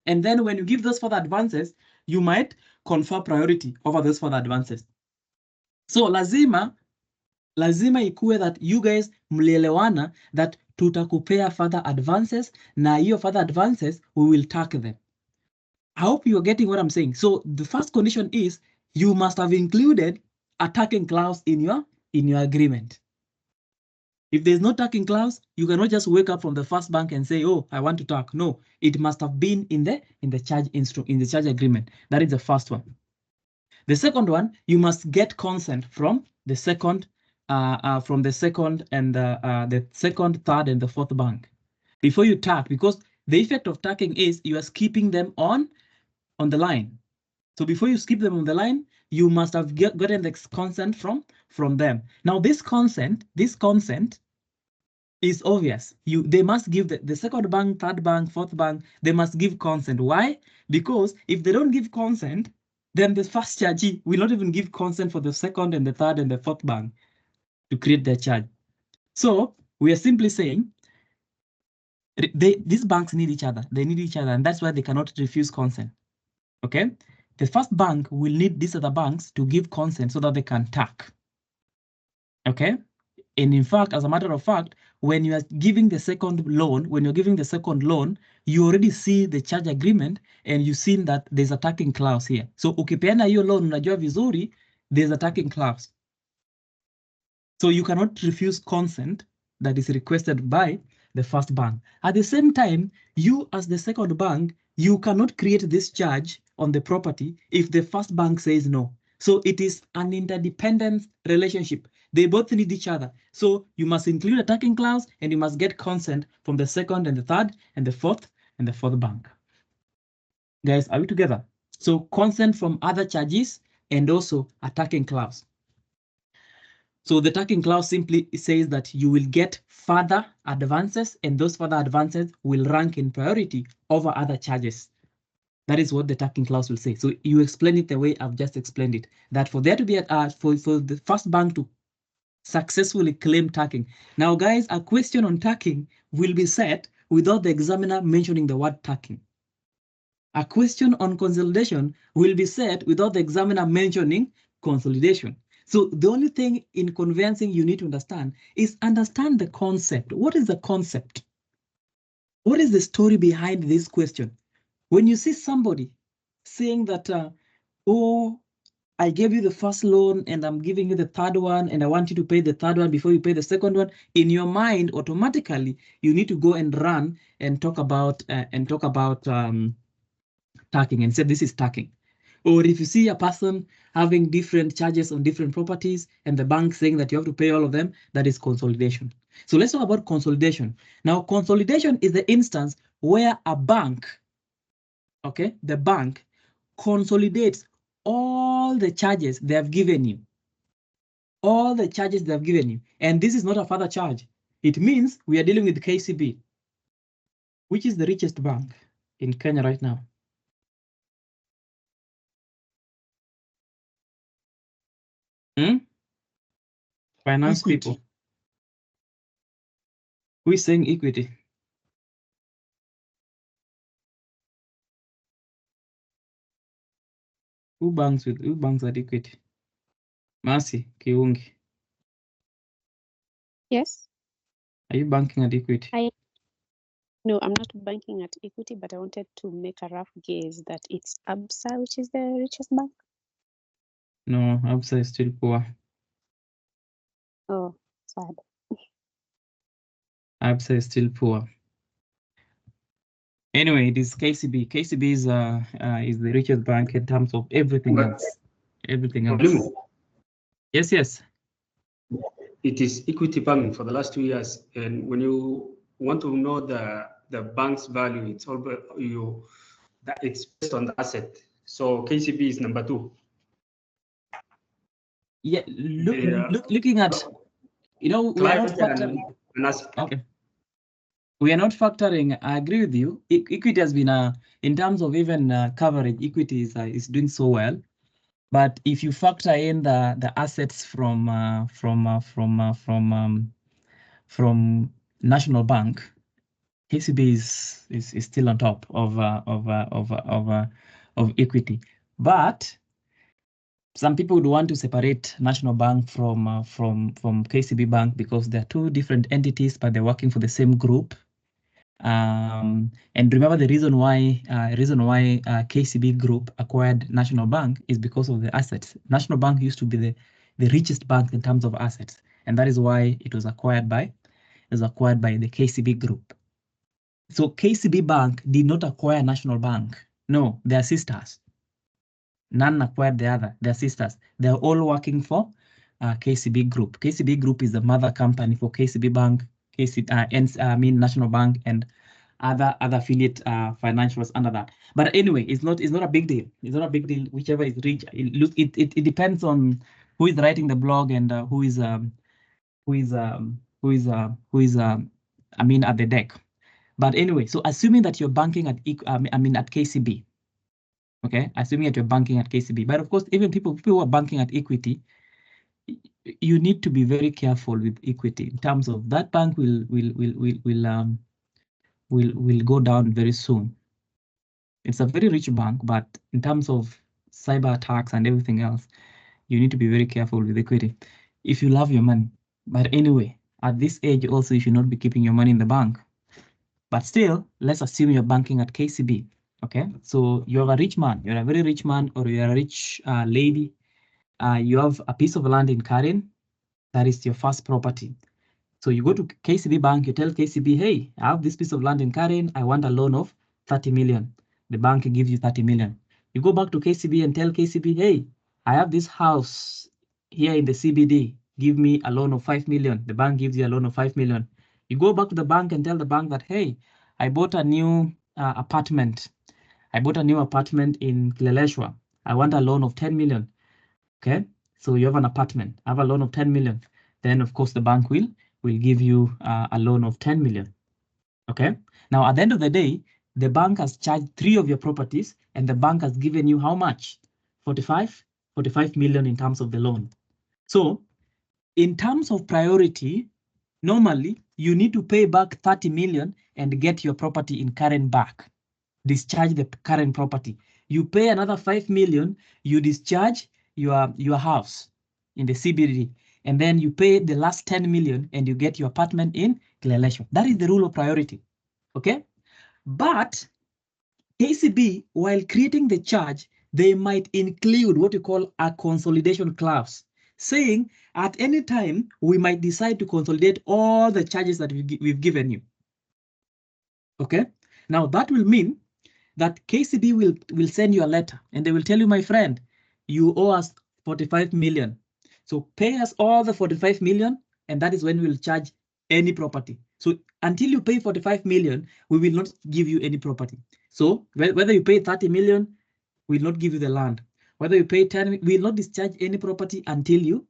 Speaker 1: And then when you give those further advances, you might confer priority over those further advances. So lazima ikuwe that you guys mlielewana that tutakupea further advances na hiyo further advances we will tack them. I hope you are getting what I'm saying. So the first condition is you must have included a tacking clause in your agreement. If there's no tacking clause, you cannot just wake up from the first bank and say, "Oh, I want to tack." No, it must have been in the charge agreement. That is the first one. The second one, you must get consent from the second and the second, third, and the fourth bank before you tack, because the effect of tacking is you are keeping them on the line. So before you skip them on the line, you must have gotten the consent from them. Now this consent is obvious. They must give the second bank, third bank, fourth bank, they must give consent. Why? Because if they don't give consent, then the first chargee will not even give consent for the second and the third and the fourth bank to create their charge. So we are simply saying these banks need each other. They need each other, and that's why they cannot refuse consent. Okay? The first bank will need these other banks to give consent so that they can tack. Okay? And in fact, as a matter of fact, when you are giving the second loan, you already see the charge agreement and you've seen that there's a tacking clause here. So ukipeana hiyo loan unajua vizuri, there's a tacking clause. So you cannot refuse consent that is requested by the first bank. At the same time, you as the second bank, you cannot create this charge on the property if the first bank says no. So it is an interdependent relationship. They both need each other. So you must include a tacking clause and you must get consent from the second and the third and the fourth bank. Guys, are we together? So consent from other charges and also a tacking clause. So the tacking clause simply says that you will get further advances and those further advances will rank in priority over other charges. That is what the tacking clause will say. So you explain it the way I've just explained it, that for there to be for the first bank to successfully claim tacking. Now, guys, a question on tacking will be set without the examiner mentioning the word tacking. A question on consolidation will be set without the examiner mentioning consolidation. So the only thing in conveyancing you need to understand is understand the concept. What is the concept? What is the story behind this question? When you see somebody saying that, oh, I gave you the first loan and I'm giving you the third one and I want you to pay the third one before you pay the second one, in your mind, automatically, you need to go and run and talk about tacking and say this is tacking. Or if you see a person having different charges on different properties and the bank saying that you have to pay all of them, that is consolidation. So let's talk about consolidation. Now, consolidation is the instance where a bank, okay, the bank consolidates all the charges they have given you. All the charges they have given you. And this is not a further charge. It means we are dealing with KCB, which is the richest bank in Kenya right now. Finance
Speaker 6: Equity.
Speaker 1: people. Who is saying equity? Who banks at equity? Mercy, Kiungi.
Speaker 7: Yes.
Speaker 1: Are you banking at equity?
Speaker 7: No, I'm not banking at equity, but I wanted to make a rough guess that it's Absa, which is the richest bank.
Speaker 1: No, Absa is still poor.
Speaker 7: Oh, sad.
Speaker 1: Absa is still poor. Anyway, it is KCB. KCB is the richest bank in terms of everything else. Everything else. Yes, yes.
Speaker 12: It is equity banking for the last 2 years, and when you want to know the bank's value, it's all that it's based on the asset. So KCB is number 2.
Speaker 1: Yeah, looking at, you know, we are not factoring. Okay. We are not factoring. I agree with you. Equity has been in terms of even coverage. Equity is doing so well, but if you factor in the assets from National Bank, KCB is still on top of equity. But some people would want to separate National Bank from KCB Bank because they're two different entities, but they're working for the same group. And remember the reason why KCB Group acquired National Bank is because of the assets. National Bank used to be the richest bank in terms of assets, and that is why it was acquired by the KCB Group. So KCB Bank did not acquire National Bank. No, they are sisters. None acquired the other. They're sisters. They're all working for KCB Group. KCB Group is the mother company for KCB Bank, National Bank, and other affiliate financials under that. But anyway, it's not a big deal. It's not a big deal. Whichever is rich, it depends on who is writing the blog and who is at the deck. But anyway, so assuming that you're banking at at KCB. Okay, assuming that you're banking at KCB, but of course, even people who are banking at equity, you need to be very careful with equity in terms of that bank will go down very soon. It's a very rich bank, but in terms of cyber attacks and everything else, you need to be very careful with equity if you love your money. But anyway, at this age also you should not be keeping your money in the bank. But still, let's assume you're banking at KCB. Okay, so you're a rich man, you're a very rich man, or you're a rich lady. You have a piece of land in Karen. That is your first property. So you go to KCB Bank, you tell KCB, hey, I have this piece of land in Karen. I want a loan of 30 million. The bank gives you 30 million. You go back to KCB and tell KCB, hey, I have this house here in the CBD. Give me a loan of 5 million. The bank gives you a loan of 5 million. You go back to the bank and tell the bank that, hey, I bought a new apartment. I bought a new apartment in Kileleshwa. I want a loan of 10 million. Okay, so you have an apartment, I have a loan of 10 million. Then of course the bank will give you a loan of 10 million. Okay, now at the end of the day, the bank has charged 3 of your properties and the bank has given you how much? 45 million in terms of the loan. So in terms of priority, normally you need to pay back 30 million and get your property in Karen back. Discharge the current property. You pay another 5 million, you discharge your house in the CBD, and then you pay the last 10 million and you get your apartment in Kileleshwa. That is the rule of priority. Okay, but KCB, while creating the charge, they might include what you call a consolidation clause, saying at any time we might decide to consolidate all the charges that we've given you. Okay, now that will mean that KCB will send you a letter and they will tell you, my friend, you owe us 45 million. So pay us all the 45 million, and that is when we will charge any property. So until you pay 45 million, we will not give you any property. So whether you pay 30 million, we will not give you the land. Whether you pay 10, we will not discharge any property until you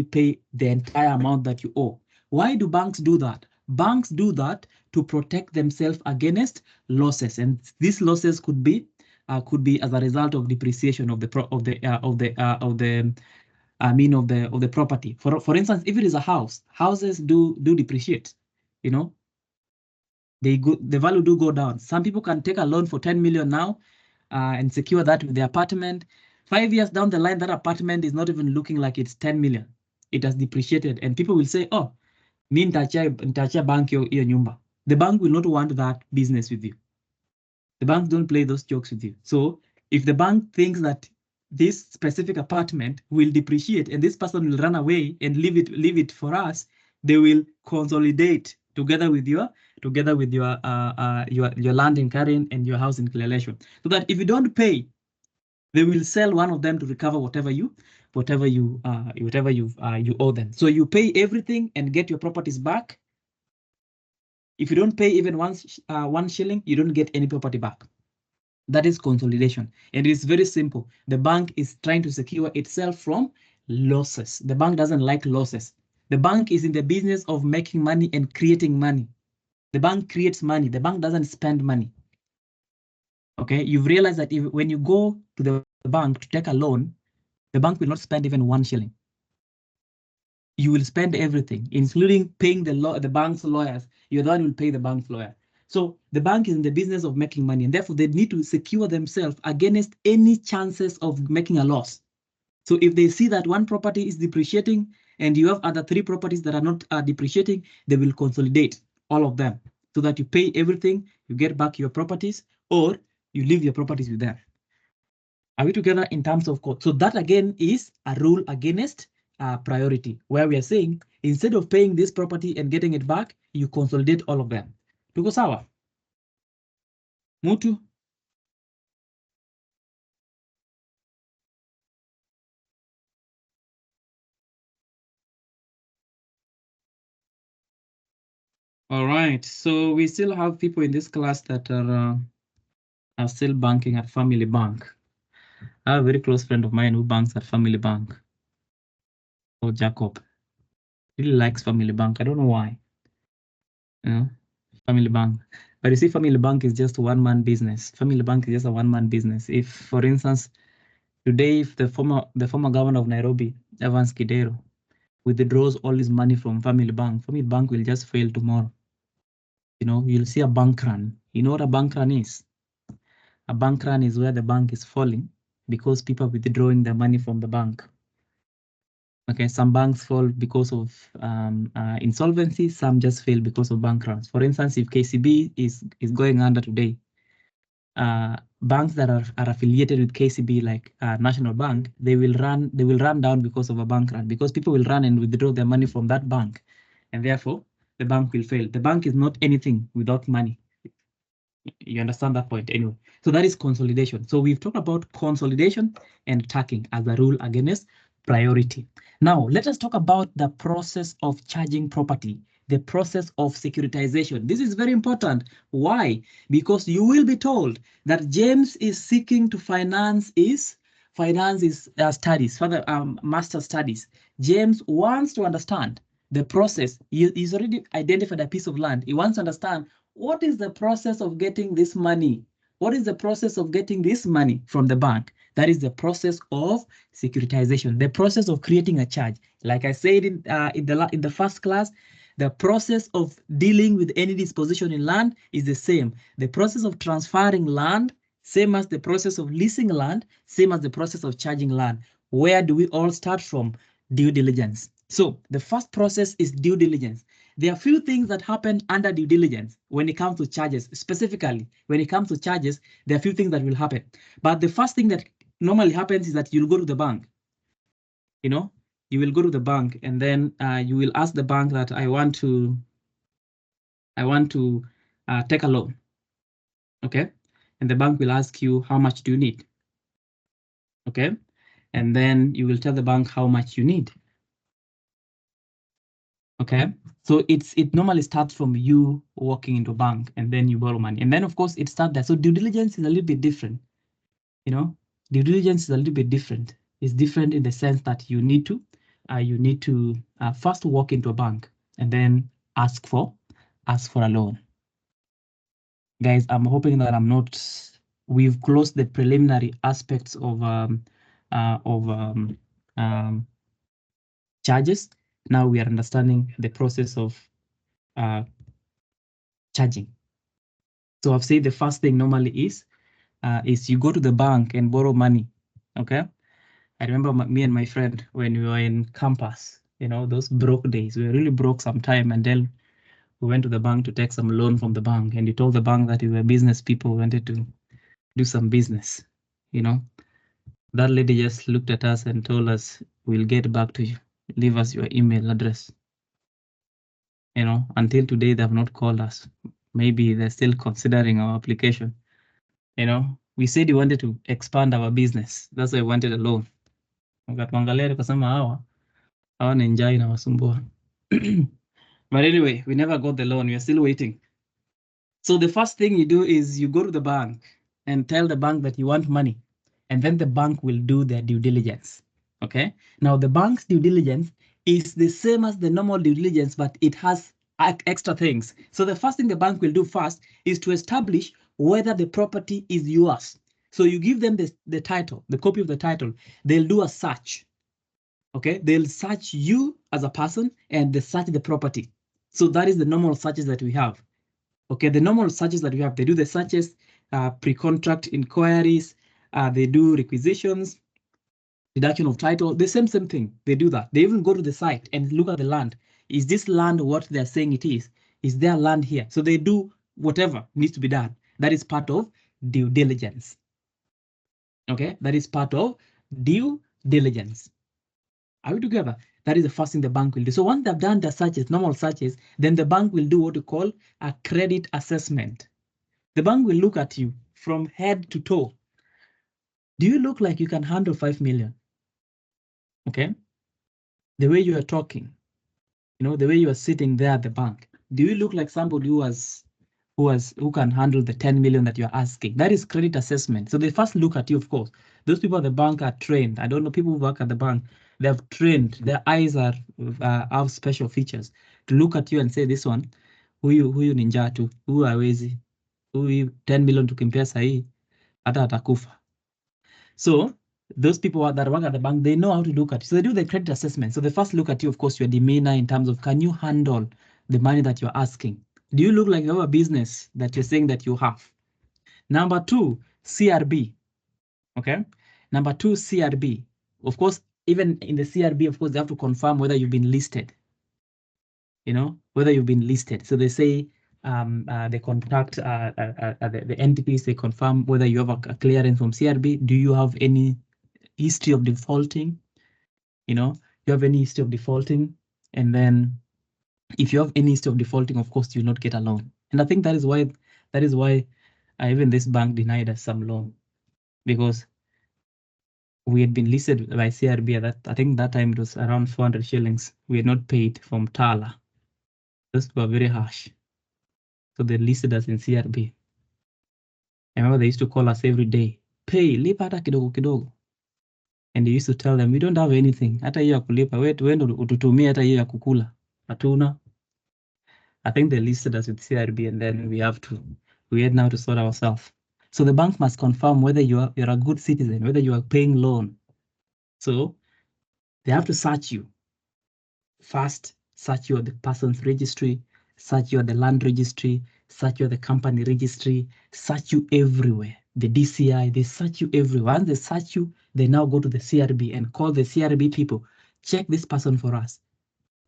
Speaker 1: pay the entire amount that you owe. Why do banks do that? Banks do that to protect themselves against losses, and these losses could be as a result of depreciation of the property. For instance, if it is a house, houses do depreciate. You know, the value do go down. Some people can take a loan for 10 million now and secure that with the apartment. 5 years down the line, that apartment is not even looking like it's 10 million. It has depreciated, and people will say, oh, mi nitachia bank hiyo nyumba. The bank will not want that business with you. The banks don't play those jokes with you. So if the bank thinks that this specific apartment will depreciate and this person will run away and leave it for us, they will consolidate together with your land in Karen and your house in Kileleshwa, so that if you don't pay, they will sell one of them to recover whatever you owe them. So you pay everything and get your properties back. If you don't pay even one shilling, you don't get any property back. That is consolidation, and it's very simple. The bank is trying to secure itself from losses. The bank doesn't like losses. The bank is in the business of making money and creating money. The bank creates money. The bank doesn't spend money. Okay, you've realized that when you go to the bank to take a loan, the bank will not spend even 1 shilling. You will spend everything, including paying the bank's lawyers. You're the one who will pay the bank's lawyer. So the bank is in the business of making money, and therefore they need to secure themselves against any chances of making a loss. So if they see that one property is depreciating and you have other 3 properties that are not depreciating, they will consolidate all of them so that you pay everything, you get back your properties, or you leave your properties with them. Are we together in terms of code? So that again is a rule against priority, where we are saying instead of paying this property and getting it back, you consolidate all of them. Tuko sawa? Mutu? All right, so we still have people in this class that are still banking at Family Bank. I have a very close friend of mine who banks at Family Bank. Oh, Jacob. Really likes Family Bank. I don't know why. You know, Family Bank. But you see, Family Bank is just a one-man business. Family Bank is just a one-man business. If, for instance, today, if the former governor of Nairobi, Evans Kidero, withdraws all his money from Family Bank will just fail tomorrow. You know, you'll see a bank run. You know what a bank run is? A bank run is where the bank is falling because people are withdrawing their money from the bank. Okay, some banks fall because of insolvency, some just fail because of bank runs. For instance, if KCB is going under today, banks that are affiliated with KCB, like National Bank, they will run down because of a bank run, because people will run and withdraw their money from that bank, and therefore the bank will fail. The bank is not anything without money. You understand that point anyway. So that is consolidation. So we've talked about consolidation and tacking as a rule against priority. Now let us talk about the process of charging property, the process of securitization. This is very important. Why? Because you will be told that James is seeking to finance his studies, further master studies. James wants to understand the process. He's already identified a piece of land. He wants to understand what is the process of getting this money. What is the process of getting this money from the bank? That is the process of securitization, the process of creating a charge. Like I said in the first class, the process of dealing with any disposition in land is the same. The process of transferring land, same as the process of leasing land, same as the process of charging land. Where do we all start from? Due diligence. So the first process is due diligence. There are few things that happen under due diligence when it comes to charges. Specifically, when it comes to charges, there are few things that will happen. But the first thing that normally happens is that you'll go to the bank. You know, you will go to the bank and then you will ask the bank that I want to take a loan. Okay, and the bank will ask you how much do you need. Okay, and then you will tell the bank how much you need. Okay, so it normally starts from you walking into a bank and then you borrow money, and then of course it starts there. So due diligence is a little bit different. You know, due diligence is a little bit different. It's different in the sense that you need to first walk into a bank and then ask for a loan. Guys, I'm hoping that we've closed the preliminary aspects of charges. Now we are understanding the process of charging. So I've said the first thing normally is you go to the bank and borrow money. Okay, I remember me and my friend when we were in campus. You know, those broke days. We were really broke sometime, and then we went to the bank to take some loan from the bank. And you told the bank that we were business people, wanted to do some business. You know, that lady just looked at us and told us, "We'll get back to you. Leave us your email address." You know, until today they have not called us. Maybe they're still considering our application. You know, we said we wanted to expand our business. That's why we wanted a loan. Wakatuangalia tukasema hawa ni njaa inawasumbua. But anyway, we never got the loan. We are still waiting. So the first thing you do is you go to the bank and tell the bank that you want money, and then the bank will do their due diligence. Okay. Now the bank's due diligence is the same as the normal due diligence, but it has extra things. So the first thing the bank will do first is to establish whether the property is yours. So you give them the title, the copy of the title. They'll do a search. Okay, they'll search you as a person and they search the property. So that is the normal searches that we have. Okay, the normal searches that we have, they do the searches, pre-contract inquiries, they do requisitions, deduction of title, the same thing. They do that. They even go to the site and look at the land. Is this land what they're saying it is? Is there land here? So they do whatever needs to be done. That is part of due diligence. Okay, that is part of due diligence. Are we together? That is the first thing the bank will do. So once they've done the searches, normal searches, then the bank will do what we call a credit assessment. The bank will look at you from head to toe. Do you look like you can handle 5 million? Okay. The way you are talking, you know, the way you are sitting there at the bank, do you look like somebody who can handle the 10 million that you're asking? That is credit assessment. So they first look at you, of course. Those people at the bank are trained. I don't know, people who work at the bank, they have trained. Their eyes have special features to look at you and say, this one, huyu ninja tu, huyu hawezi, huyu 10 million tukimpea sahi, hata atakufa. So those people that work at the bank, they know how to look at you. So they do the credit assessment. So they first look at you, of course, your demeanor in terms of, can you handle the money that you're asking? Do you look like you have a business that you're saying that you have? Number 2, CRB. Okay. Number 2, CRB. Of course, even in the CRB, of course, they have to confirm whether you've been listed. You know, whether you've been listed. So they say they contact the entities, they confirm whether you have a clearance from CRB. Do you have any history of defaulting? You know, you have any history of defaulting? And then if you have any history of defaulting, of course, you'll not get a loan. And I think that is why even this bank denied us some loan, because we had been listed by CRB that I think that time it was around 400 shillings. We had not paid from Tala. Those were very harsh. So they listed us in CRB. I remember they used to call us every day, pay, lipa hata kidogo kidogo. And they used to tell them, we don't have anything. Hata hiyo ya kulipa, wewe ututumie hata hiyo ya kukula. Hatuna. I think they listed us with CRB and then we had now to sort ourselves. So the bank must confirm whether you're a good citizen, whether you are paying loan. So they have to search you. First, search you at the person's registry, search you at the land registry, search you at the company registry, search you everywhere. The DCI, they search you everywhere. Once they search you, they now go to the CRB and call the CRB people. Check this person for us.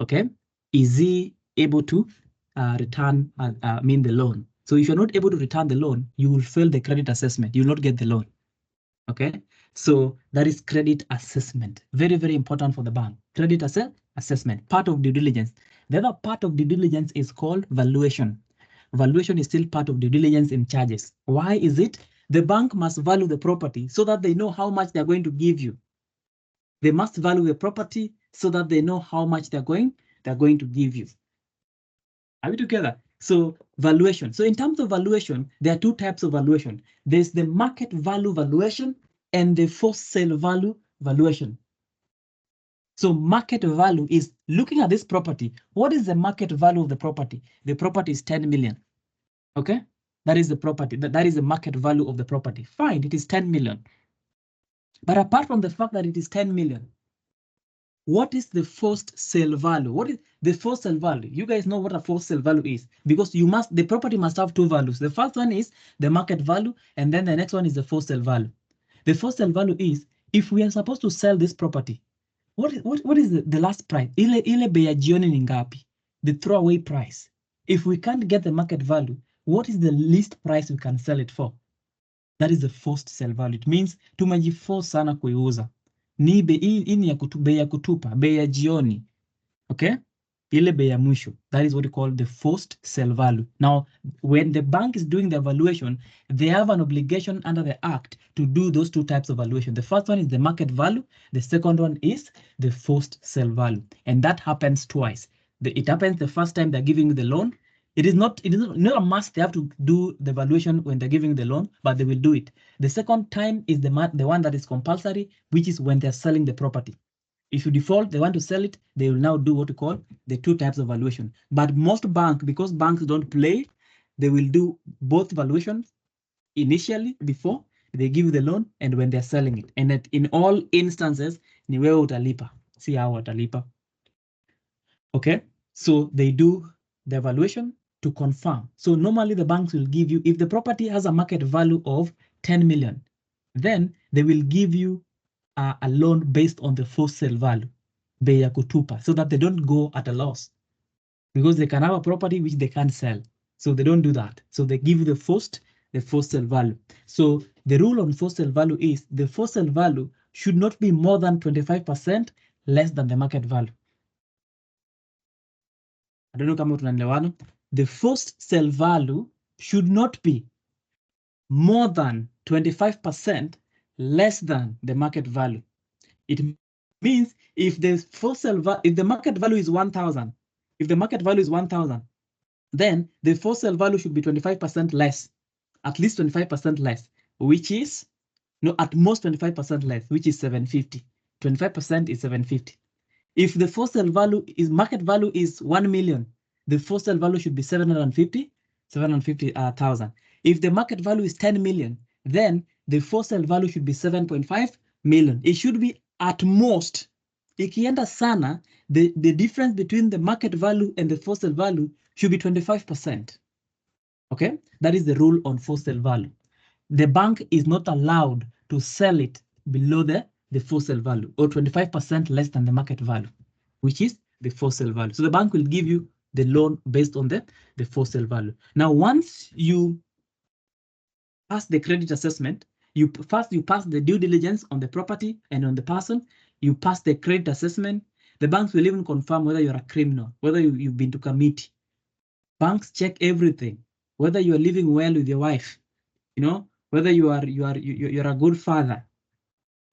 Speaker 1: Okay? Is he able to return, the loan? So if you're not able to return the loan, you will fail the credit assessment. You will not get the loan. Okay? So that is credit assessment. Very, very important for the bank. Credit assessment, part of due diligence. The other part of due diligence is called valuation. Valuation is still part of due diligence in charges. Why is it? The bank must value the property so that they know how much they're going to give you. They must value the property so that they know how much they're going to give you. Are we together? So valuation. So in terms of valuation, there are two types of valuation. There's the market value valuation and the for sale value valuation. So market value is looking at this property. What is the market value of the property? The property is 10 million. Okay, that is the property. That is the market value of the property. Fine, it is 10 million. But apart from the fact that it is 10 million, what is the first sale value? What is the first sale value? You guys know what a first sale value is, because the property must have two values. The first one is the market value, and then the next one is the first sale value. The first sale value is if we are supposed to sell this property, what is the last price? Ile bei ya jioni ni ngapi? The throwaway price. If we can't get the market value, what is the least price we can sell it for? That is the first sale value. It means tumejiforce sana kuiuza. Ni bei ya kutupa, bei ya jioni. Okay? Ile bei ya mwisho. That is what we call the first sale value. Now, when the bank is doing the evaluation, they have an obligation under the Act to do those two types of valuation. The first one is the market value. The second one is the first sale value. And that happens twice. It happens the first time they're giving you the loan. It is not a must they have to do the valuation when they're giving the loan, but they will do it. The second time is the one that is compulsory, which is when they're selling the property. If you default, they want to sell it, they will now do what we call the two types of valuation. But most banks, because banks don't play, they will do both valuations initially before they give you the loan and when they're selling it. And that in all instances, ni wewe utalipa, si hao watalipa. Okay, so they do the evaluation to confirm. So normally the banks will give you, if the property has a market value of 10 million, then they will give you a loan based on the first sale value, bei ya kutupa, so that they don't go at a loss, because they can have a property which they can't sell. So they don't do that. So they give you the first sale value. So the rule on first sale value is the first sale value should not be more than 25% less than the market value. I don't know kama tunaelewana. The first sale value should not be more than 25% less than the market value. It means if the first sale if the market value is 1,000, then the first sale value should be 25% less, at least 25% less, which is at most 25% less, which is 750. 25% is 750. If the first sale value is market value is 1 million, the first sale value should be 750,000. If the market value is 10 million, then the first sale value should be 7.5 million. It should be at most. Ikienda sana, the difference between the market value and the first sale value should be 25%. Okay, that is the rule on first sale value. The bank is not allowed to sell it below the the for sale value, or 25% less than the market value, which is the for sale value. So the bank will give you the loan based on the for sale value. Now, once you pass the credit assessment, you pass the due diligence on the property and on the person, you pass the credit assessment, the banks will even confirm whether you're a criminal, whether you've been to committee. Banks check everything, whether you are living well with your wife, you know, whether you're a good father,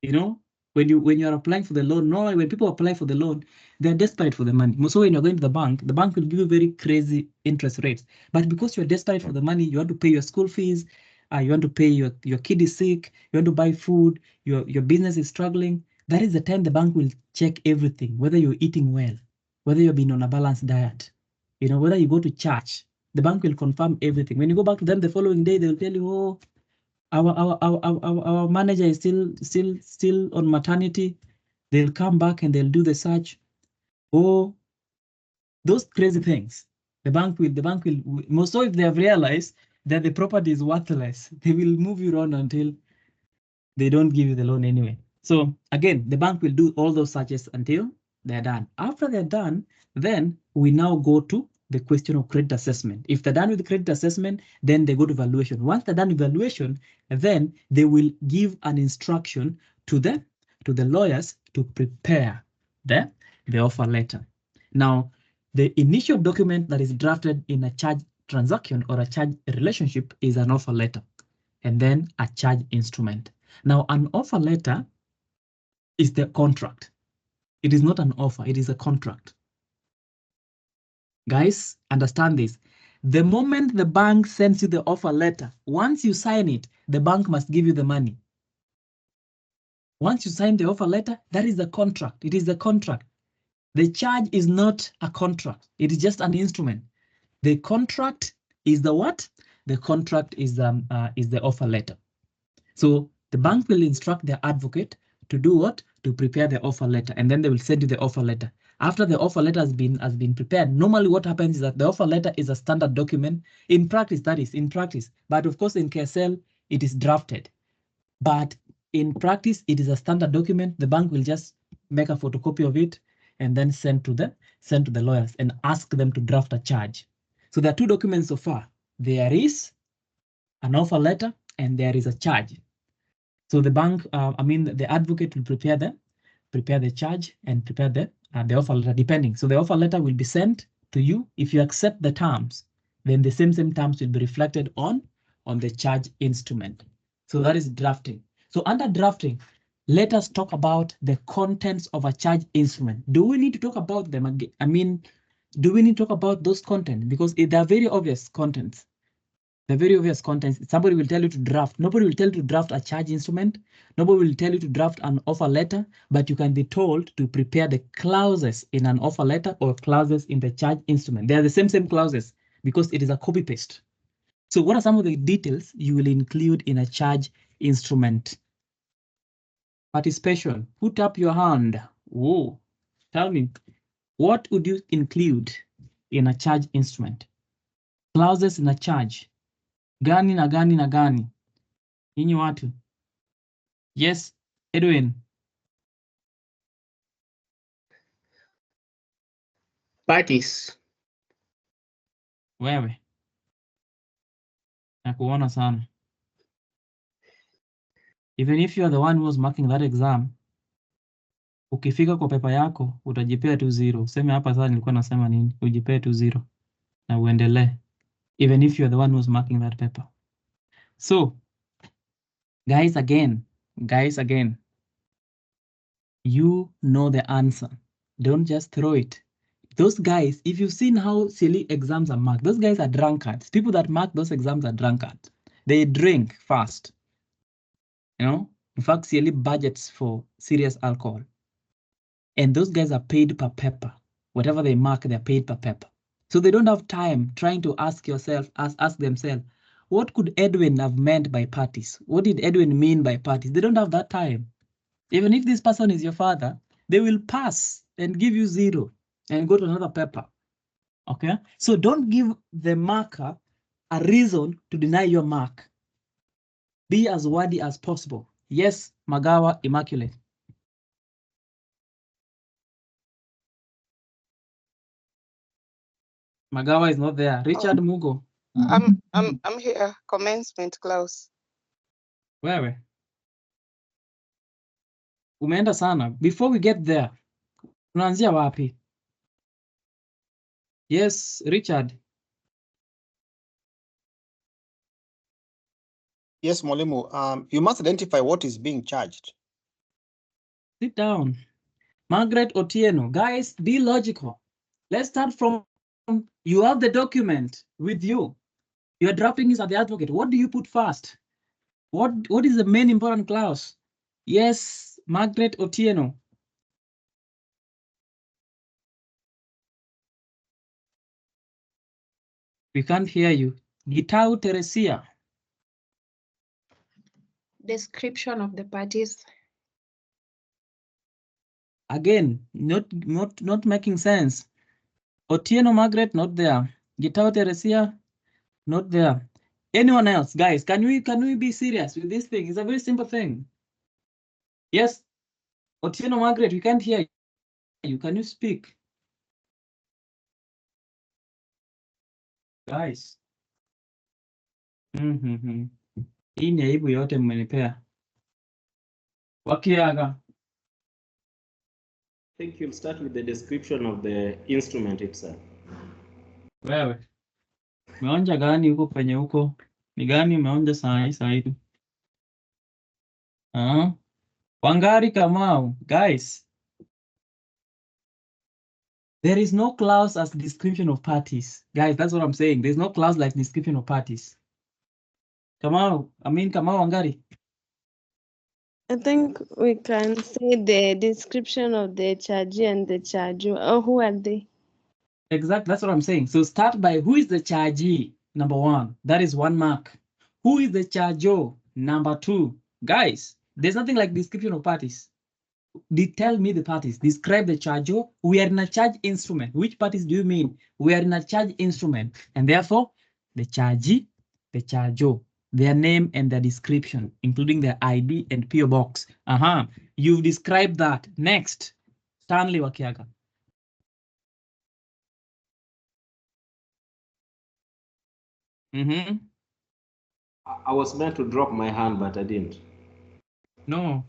Speaker 1: you know. When you're applying for the loan, normally when people apply for the loan, they're desperate for the money. So when you're going to the bank will give you very crazy interest rates. But because you're desperate for the money, you want to pay your school fees, you want to pay your kid is sick, you want to buy food, your business is struggling. That is the time the bank will check everything, whether you're eating well, whether you've been on a balanced diet, you know, whether you go to church. The bank will confirm everything. When you go back to them the following day, they'll tell you, oh, our manager is still on maternity. They'll come back and they'll do the search. Oh, those crazy things. The bank will most so if they have realized that the property is worthless, they will move you around until they don't give you the loan anyway. So again, the bank will do all those searches until they're done. After they're done, then we now go to the question of credit assessment. If they're done with the credit assessment, then they go to valuation. Once they're done with valuation, then they will give an instruction to the lawyers to prepare the offer letter. Now, the initial document that is drafted in a charge transaction or a charge relationship is an offer letter, and then a charge instrument. Now, an offer letter is the contract. It is not an offer, it is a contract. Guys, understand this. The moment the bank sends you the offer letter, once you sign it, the bank must give you the money. Once you sign the offer letter, that is the contract. It is the contract. The charge is not a contract. It is just an instrument. The contract is the what? The contract is the offer letter. So the bank will instruct their advocate to do what? To prepare the offer letter, and then they will send you the offer letter. After the offer letter has been prepared, normally what happens is that the offer letter is a standard document. In practice, that is in practice. But of course, in KSL, it is drafted. But in practice, it is a standard document. The bank will just make a photocopy of it and then send to the lawyers and ask them to draft a charge. So there are two documents so far. There is an offer letter and there is a charge. So the bank, the advocate will prepare the charge and prepare the offer letter, depending. So the offer letter will be sent to you. If you accept the terms, then the same terms will be reflected on the charge instrument. So that is drafting. So under drafting, let us talk about the contents of a charge instrument. Do we need to talk about them again? Do we need to talk about those contents? Because they are very obvious contents. The very obvious contents. Somebody will tell you to draft. Nobody will tell you to draft a charge instrument. Nobody will tell you to draft an offer letter, but you can be told to prepare the clauses in an offer letter or clauses in the charge instrument. They are the same clauses because it is a copy paste. So what are some of the details you will include in a charge instrument? Participation. Put up your hand. Whoa. Tell me, what would you include in a charge instrument? Clauses in a charge. Gani na gani na gani. Nyinyi watu. Yes, Edwin.
Speaker 15: Parties.
Speaker 1: Wewe. Nakuona sana. Even if you are the one who was marking that exam, ukifika kwa pepa yako, utajipea tu 0. Useme hapa sasa nilikuwa nasema nini? Ujipea tu 0. Na uendelee. Even if you are the one who was marking that paper. So, guys again, you know the answer. Don't just throw it. Those guys, if you've seen how silly exams are marked, those guys are drunkards. People that mark those exams are drunkards. They drink fast. You know, in fact, silly budgets for serious alcohol. And those guys are paid per paper. Whatever they mark, they're paid per paper. So they don't have time trying to ask themselves, what could Edwin have meant by parties? What did Edwin mean by parties? They don't have that time. Even if this person is your father, they will pass and give you 0 and go to another paper. Okay? So don't give the marker a reason to deny your mark. Be as wordy as possible. Yes, Magawa Immaculate. Magawa is not there. Richard Mugo.
Speaker 16: I'm here. Commencement clause.
Speaker 1: Wewe. Umeenda sana. Before we get there, tunaanzia wapi? Yes, Richard.
Speaker 17: Yes, Mwalimu. You must identify what is being charged.
Speaker 1: Sit down. Margaret Otieno. Guys, be logical. Let's start from you have the document with you. You are drafting this as the advocate. What do you put first? What is the main important clause? Yes, Margaret Otieno. We can't hear you. Gitau Teresia.
Speaker 3: Description of the parties.
Speaker 1: Again, not making sense. Otieno Margaret, not there. Gitau Teresia, not there. Anyone else? Guys, can we be serious with this thing? It's a very simple thing. Yes, Otieno Margaret, we can't hear you. Can you speak? Guys. Hii ni aibu yote mmenipea. Wakiaga.
Speaker 8: I think you'll start with the description of the instrument itself.
Speaker 1: Wewe. Umeonja gani huko penye huko? Ni gani umeonja saa hii? Wangari Kamau. Guys. There is no clause as description of parties. Guys, that's what I'm saying. There's no clause like description of parties. Kamau Wangari.
Speaker 18: I think we can say the description of the chargee and the charger. Oh, who are they?
Speaker 1: Exactly, that's what I'm saying. So start by who is the chargee, number 1. That is 1 mark. Who is the charger, number 2. Guys, there's nothing like description of parties. Tell me the parties. Describe the charger. We are in a charge instrument. Which parties do you mean? We are in a charge instrument. And therefore, the chargee, the charger, their name and their description, including their ID and PO box. You've described that. Next, Stanley Wakiaga.
Speaker 8: I was meant to drop my hand, but I didn't.
Speaker 1: No,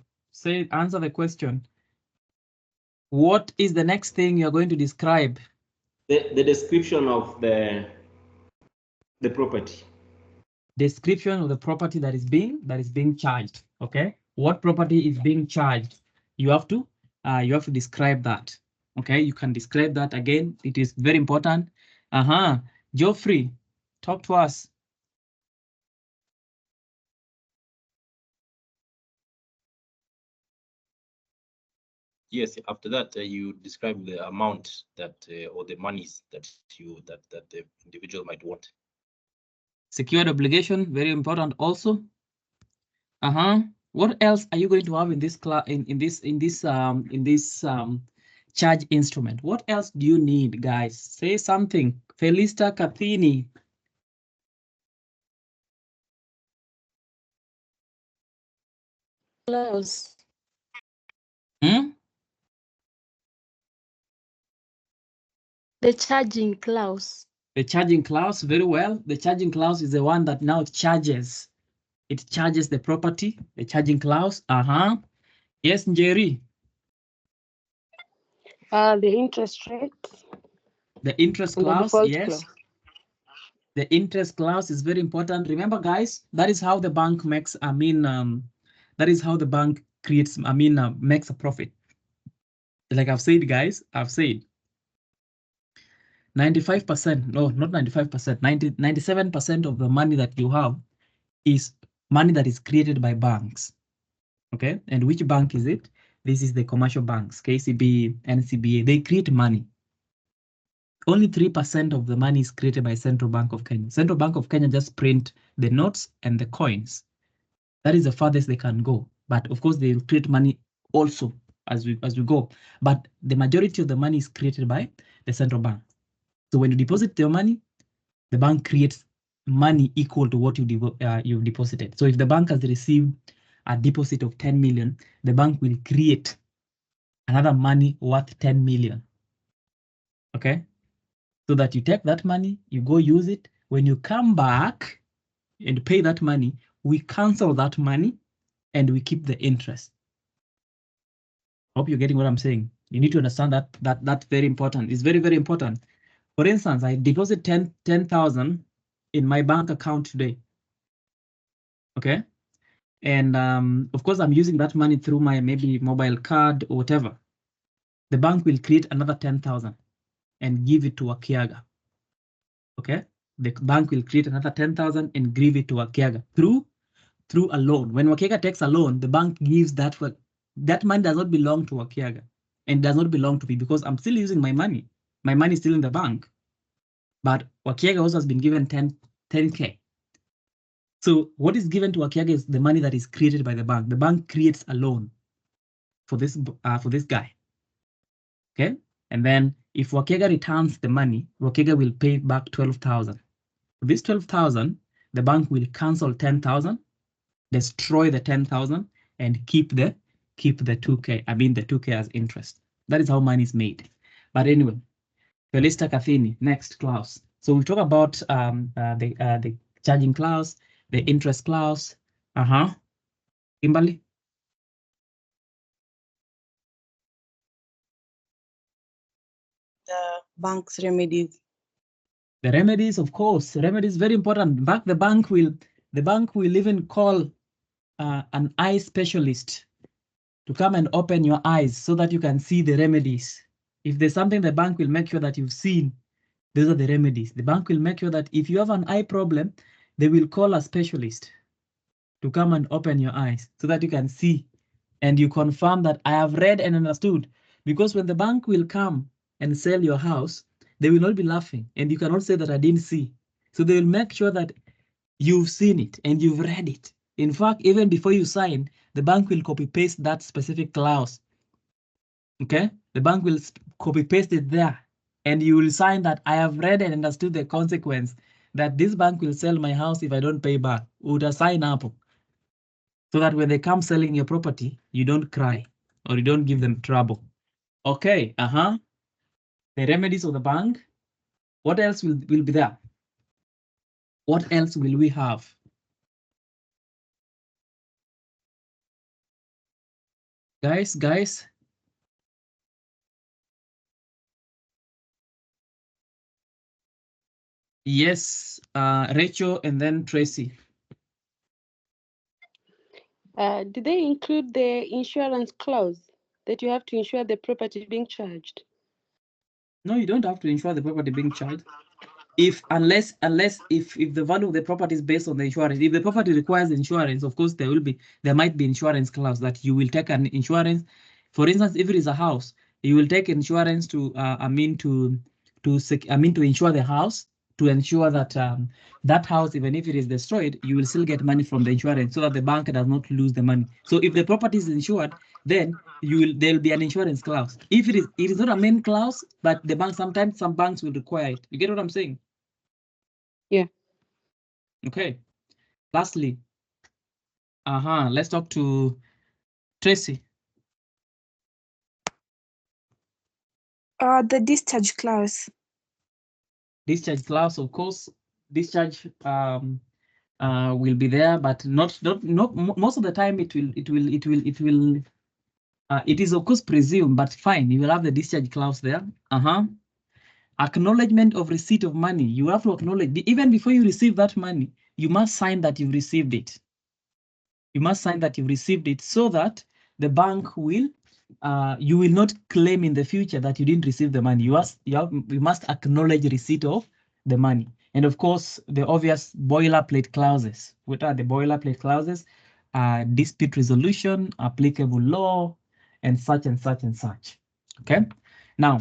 Speaker 1: answer the question. What is the next thing you're going to describe?
Speaker 8: The description of the property.
Speaker 1: Description of the property that is being charged. Okay, what property is being charged? You have to describe that. Okay, you can describe that again. It is very important. Geoffrey, talk to us.
Speaker 19: Yes, after that you describe the amount that or the monies that the individual might want.
Speaker 1: Secured obligation, very important also. What else are you going to have in this charge instrument? What else do you need, guys? Say something. Felista Capini.
Speaker 18: Clause. The charging clause.
Speaker 1: The charging clause, very well. The charging clause is the one that now charges. It charges the property, the charging clause. Yes, Njeri.
Speaker 18: The interest rate.
Speaker 1: The interest clause, yes.
Speaker 18: Clause.
Speaker 1: The interest clause is very important. Remember, guys, that is how the bank makes, that is how the bank creates, makes a profit. Like I've said, guys, 95%, no, not 95%, 97% of the money that you have is money that is created by banks. Okay, and which bank is it? This is the commercial banks, KCB, NCBA. They create money. Only 3% of the money is created by Central Bank of Kenya. Central Bank of Kenya just print the notes and the coins. That is the farthest they can go. But of course, they will create money also as we go. But the majority of the money is created by the central bank. So when you deposit your money, the bank creates money equal to what you've deposited. So if the bank has received a deposit of 10 million, the bank will create another money worth 10 million. Okay? So that you take that money, you go use it. When you come back and pay that money, we cancel that money and we keep the interest. Hope you're getting what I'm saying. You need to understand that's very important. It's very, very important. For instance, I deposit 10,000 in my bank account today. Okay. And of course, I'm using that money through my maybe mobile card or whatever. The bank will create another 10,000 and give it to a Kiaga. Okay. The bank will create another 10,000 and give it to a Kiaga through a loan. When Wakiaga takes a loan, the bank gives that money does not belong to Wakiaga and does not belong to me because I'm still using my money. My money is still in the bank. But Wakiaga also has been given 10K. So what is given to Wakiaga is the money that is created by the bank. The bank creates a loan for this guy. Okay. And then if Wakiaga returns the money, Wakiaga will pay back 12,000. For this 12,000, the bank will cancel 10,000, destroy the 10,000, and keep the 2K. I mean the 2K as interest. That is how money is made. But anyway, Felista Kathini, next clause. So we'll talk about the charging clause, the interest clause. Kimberly.
Speaker 11: The bank's remedies.
Speaker 1: The remedies, of course, remedies very important. In fact, the bank will even call an eye specialist to come and open your eyes so that you can see the remedies. If there's something, the bank will make sure that you've seen. Those are the remedies. The bank will make sure that if you have an eye problem, they will call a specialist to come and open your eyes so that you can see and you confirm that I have read and understood. Because when the bank will come and sell your house, they will not be laughing and you cannot say that I didn't see. So they will make sure that you've seen it and you've read it. In fact, even before you sign, the bank will copy paste that specific clause. Okay, the bank will copy paste it there and you will sign that I have read and understood the consequence that this bank will sell my house if I don't pay back. Would sign up so that when they come selling your property, you don't cry or you don't give them trouble. Okay, the remedies of the bank. What else will be there? What else will we have? Guys. Yes, Rachel and then Tracy.
Speaker 5: Did they include the insurance clause that you have to insure the property being charged?
Speaker 1: No, you don't have to insure the property being charged. Unless if the value of the property is based on the insurance. If the property requires insurance, of course there might be insurance clause that you will take an insurance. For instance, if it is a house, you will take insurance to insure the house, to ensure that that house, even if it is destroyed, you will still get money from the insurance so that the bank does not lose the money. So if the property is insured, then there'll be an insurance clause. If it is not a main clause, but the bank, sometimes some banks will require it. You get what I'm saying?
Speaker 5: Yeah.
Speaker 1: Okay. Lastly, let's talk to Tracy.
Speaker 20: The discharge clause.
Speaker 1: Discharge clause, of course, discharge will be there, but not most of the time it is of course presumed, but fine, you will have the discharge clause there. Acknowledgement of receipt of money. You have to acknowledge, even before you receive that money, you must sign that you've received it. You must sign that you've received it so that the bank will, you will not claim in the future that you didn't receive the money. You must acknowledge receipt of the money. And of course, the obvious boilerplate clauses. What are the boilerplate clauses? Dispute resolution, applicable law, and such and such and such. Okay. Now,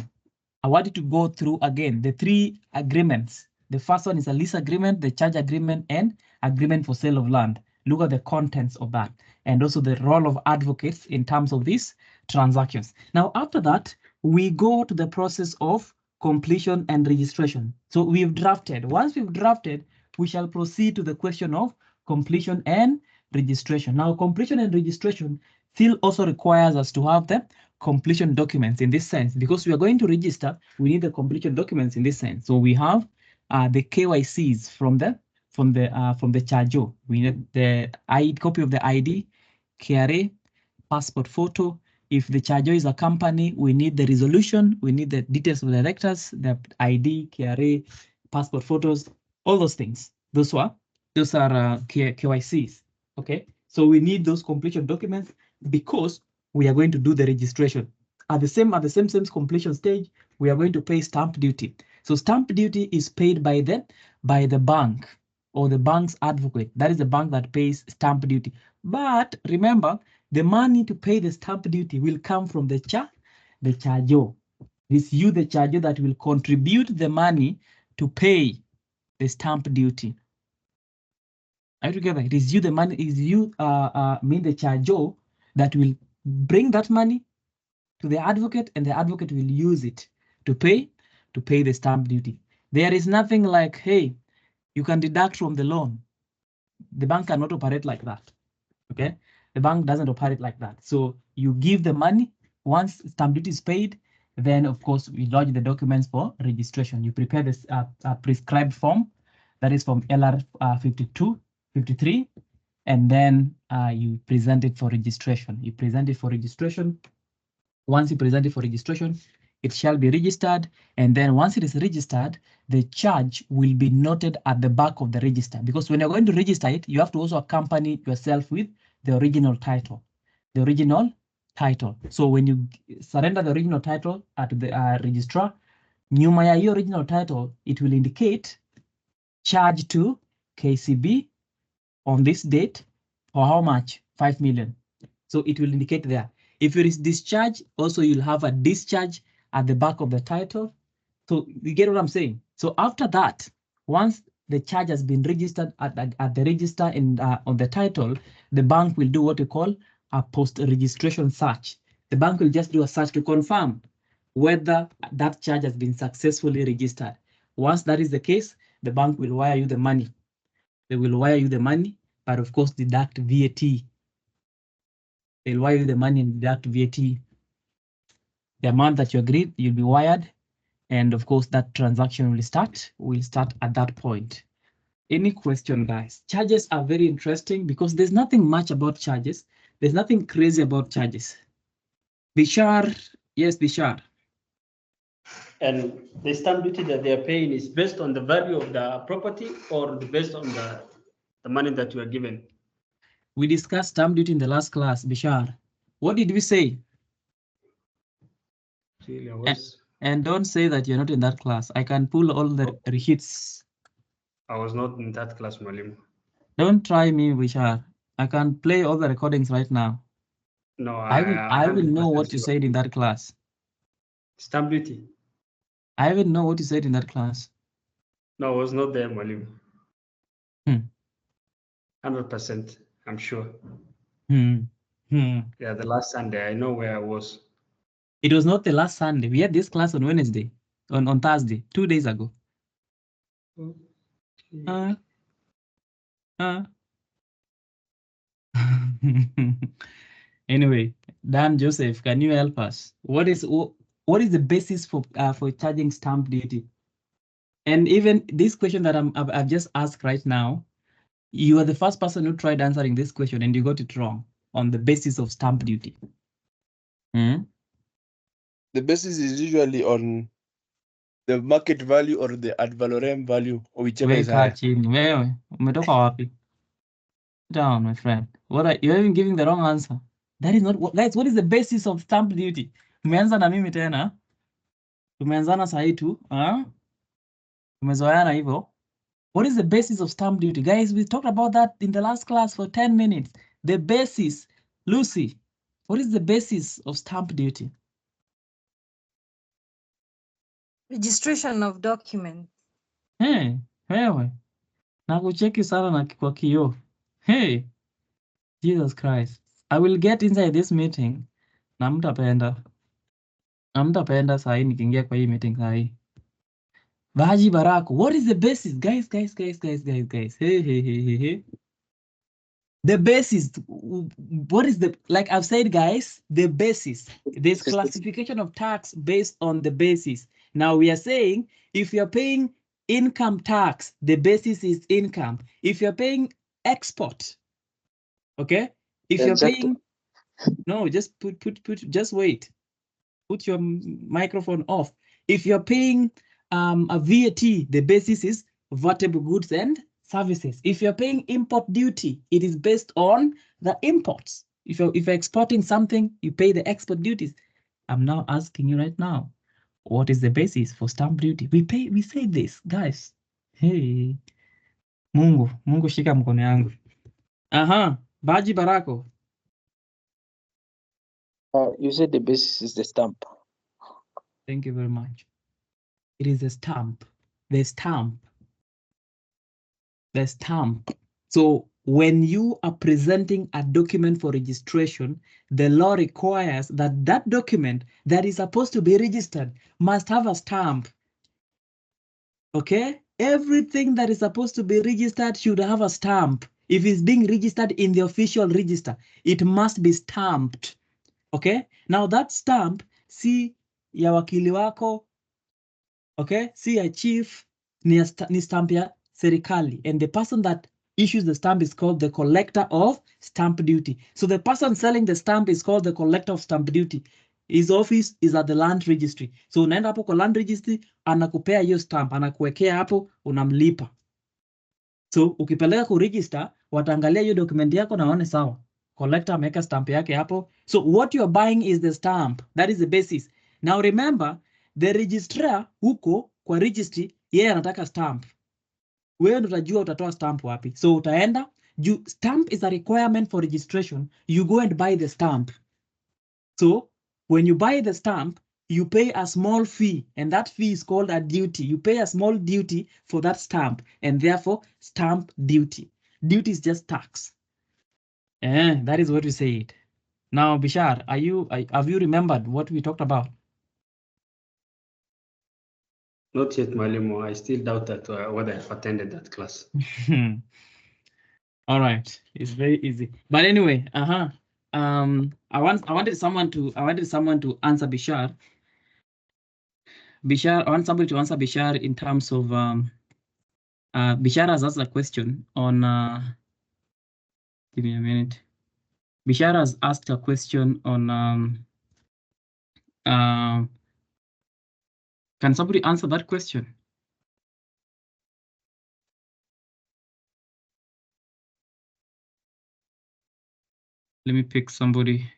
Speaker 1: I want you to go through again the three agreements. The first one is a lease agreement, the charge agreement, and agreement for sale of land. Look at the contents of that and also the role of advocates in terms of these transactions. Now, after that, we go to the process of completion and registration. So we've drafted. Once we've drafted, we shall proceed to the question of completion and registration. Now, completion and registration still also requires us to have the completion documents in this sense, because we are going to register, we need the completion documents in this sense. So we have the KYCs from the chargeo. We need the copy of the ID, KRA, passport photo. If the chargeo is a company, we need the resolution, we need the details of the directors, the ID, KRA, passport photos, all those things. Those are KYCs. Okay, so we need those completion documents because we are going to do the registration. At the same completion stage, we are going to pay stamp duty. So stamp duty is paid by the bank or the bank's advocate. That is the bank that pays stamp duty. But remember, the money to pay the stamp duty will come from the chargeo. It's you, the chargeo, that will contribute the money to pay the stamp duty. Are you together? It is you, the money is you, the chargeo that will bring that money to the advocate, and the advocate will use it to pay the stamp duty. There is nothing like, hey, you can deduct from the loan. The bank cannot operate like that. Okay, the bank doesn't operate like that. So you give the money. Once stamp duty is paid, then of course we lodge the documents for registration. You prepare this prescribed form, that is from LR 52, 53, and then you present it for registration. You present it for registration. Once you present it for registration, it shall be registered, and then once it is registered, the charge will be noted at the back of the register, because when you're going to register it, you have to also accompany yourself with the original title. The original title. So when you surrender the original title at the registrar, nyuma ya hiyo original title, it will indicate charge to KCB on this date for how much? 5 million. So it will indicate there. If it is discharge, also you'll have a discharge at the back of the title. So you get what I'm saying? So after that, once the charge has been registered at the register and on the title, the bank will do what we call a post-registration search. The bank will just do a search to confirm whether that charge has been successfully registered. Once that is the case, the bank will wire you the money. They will wire you the money, but of course deduct VAT. They'll wire you the money and deduct VAT. The amount that you agreed, you'll be wired. And of course, that transaction will start at that point. Any question, guys? Charges are very interesting because there's nothing much about charges. There's nothing crazy about charges. Bishar, yes, Bishar.
Speaker 12: And the stamp duty that they are paying is based on the value of the property or based on the money that you are given?
Speaker 1: We discussed stamp duty in the last class, Bishar. What did we say?
Speaker 12: Really, I was.
Speaker 1: And don't say that you're not in that class. I can pull all the receipts.
Speaker 12: I was not in that class, Malim.
Speaker 1: Don't try me, Bishar. I can play all the recordings right now.
Speaker 12: No,
Speaker 1: I will know what you said in that class.
Speaker 12: Stamp duty?
Speaker 1: I will know what you said in that class.
Speaker 12: No, I was not there, Malim. 100%, I'm sure. Yeah, the last Sunday, I know where I was.
Speaker 1: It was not the last Sunday. We had this class on Wednesday, on Thursday, 2 days ago. Anyway, Dan Joseph, can you help us? What is the basis for charging stamp duty? And even this question that I've just asked right now, you are the first person who tried answering this question and you got it wrong on the basis of stamp duty.
Speaker 13: The basis is usually on the market value or the ad valorem value, or whichever is higher.
Speaker 1: Wewe, umetoka wapi? Down, my friend. You're even giving the wrong answer. That is not what, guys, what is the basis of stamp duty? Tumeanza na mimi tena. Tumeanzana saa hii tu. Tumezoeana hivyo. What is the basis of stamp duty? Guys, we talked about that in the last class for 10 minutes. The basis. Lucy, what is the basis of stamp duty?
Speaker 20: Registration of document.
Speaker 1: Hey, wewe. Nakucheki sana na kwa kioo. Hey, Jesus Christ. I will get inside this meeting. Na mtapenda. Saa hii nikiingia kwa hii meeting saa hii. Vaji Barako, what is the basis? Guys. Hey. The basis, what is the, like I've said, guys, the basis. There's classification of tax based on the basis. Now we are saying if you're paying income tax, the basis is income. If you're paying export, okay? If you're paying, no, just just wait. Put your microphone off. If you're paying a VAT, the basis is vertible goods and services. If you're paying import duty, it is based on the imports. If you're exporting something, you pay the export duties. I'm now asking you right now, what is the basis for stamp duty? We say this, guys. Hey, Mungu shika mkono yangu. Aha, Baji Barako.
Speaker 15: You said the basis is the stamp.
Speaker 1: Thank you very much. It is a stamp. The stamp. The stamp. So when you are presenting a document for registration, the law requires that that document that is supposed to be registered must have a stamp. Okay? Everything that is supposed to be registered should have a stamp. If it's being registered in the official register, it must be stamped. Okay? Now that stamp, si ya wakili wako, okay, see a chief ni stamp ya serikali, and the person that issues the stamp is called the collector of stamp duty. So the person selling the stamp is called the collector of stamp duty. His office is at the land registry. So unaenda hapo kwa land registry, anakupea hiyo stamp, anakuwekea hapo, unamlipa. So ukipeleka ku register, wataangalia hiyo document yako na waone sawa. Collector ameweka stamp yake hapo. So what you're buying is the stamp. That is the basis. Now remember, the registrar huko kwa registry, yeye anataka stamp. Wewe ndo utajua utatoa stamp wapi. So utaenda, stamp is a requirement for registration. You go and buy the stamp. So when you buy the stamp, you pay a small fee, and that fee is called a duty. You pay a small duty for that stamp, and therefore stamp duty. Duty is just tax. That is what we said. Now, Bishar, have you remembered what we talked about?
Speaker 12: Not yet, Malimo. I still doubt that whether I've attended that class.
Speaker 1: All right, it's very easy. But anyway, I wanted someone to answer Bishar. Bishar, I want somebody to answer Bishar in terms of Bishar has asked a question on give me a minute. Bishar has asked a question on can somebody answer that question? Let me pick somebody.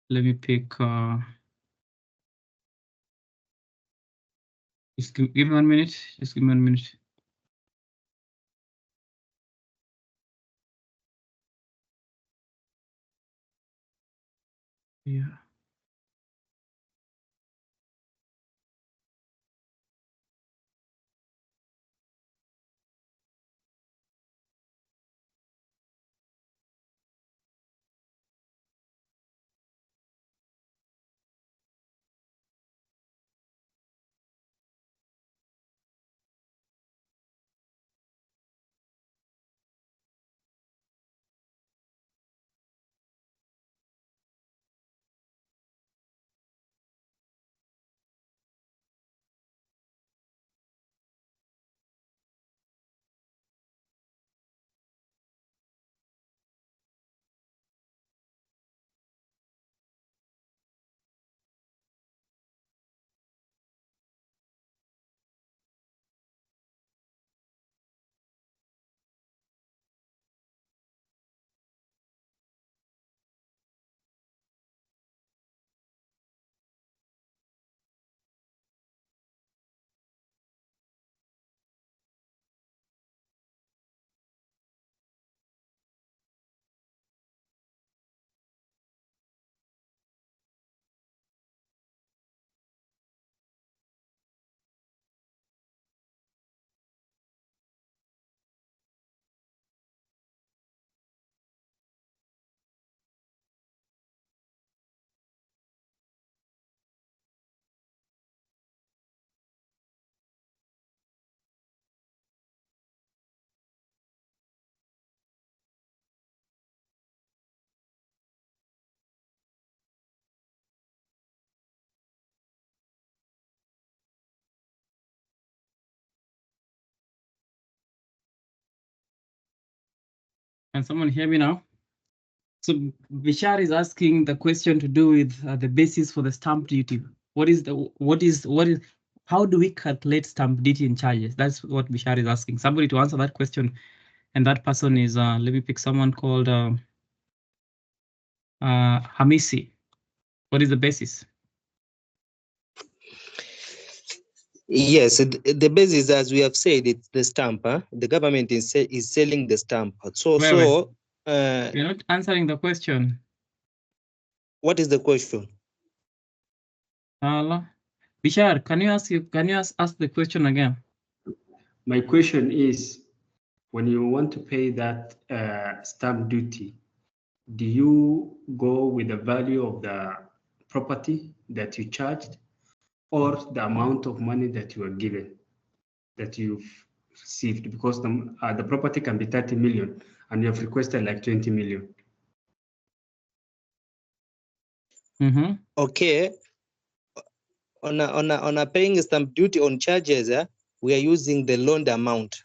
Speaker 1: Let me pick just give me 1 minute. Just give me 1 minute. Yeah. Can someone hear me now? So Bishar is asking the question to do with the basis for the stamp duty. How do we calculate stamp duty and charges? That's what Bishar is asking. Somebody to answer that question, and that person is let me pick someone called Hamisi. What is the basis?
Speaker 2: Yes, the basis, as we have said, it's the stamp. Huh? The government is selling the stamp.
Speaker 1: You're not answering the question.
Speaker 2: What is the question?
Speaker 1: Bishar, can you ask the question again?
Speaker 12: My question is, when you want to pay that stamp duty, do you go with the value of the property that you charged, or the amount of money that you are given, that you've received? Because the property can be 30 million and you have requested like 20 million.
Speaker 2: Okay. On a paying stamp duty on charges, we are using the loaned amount.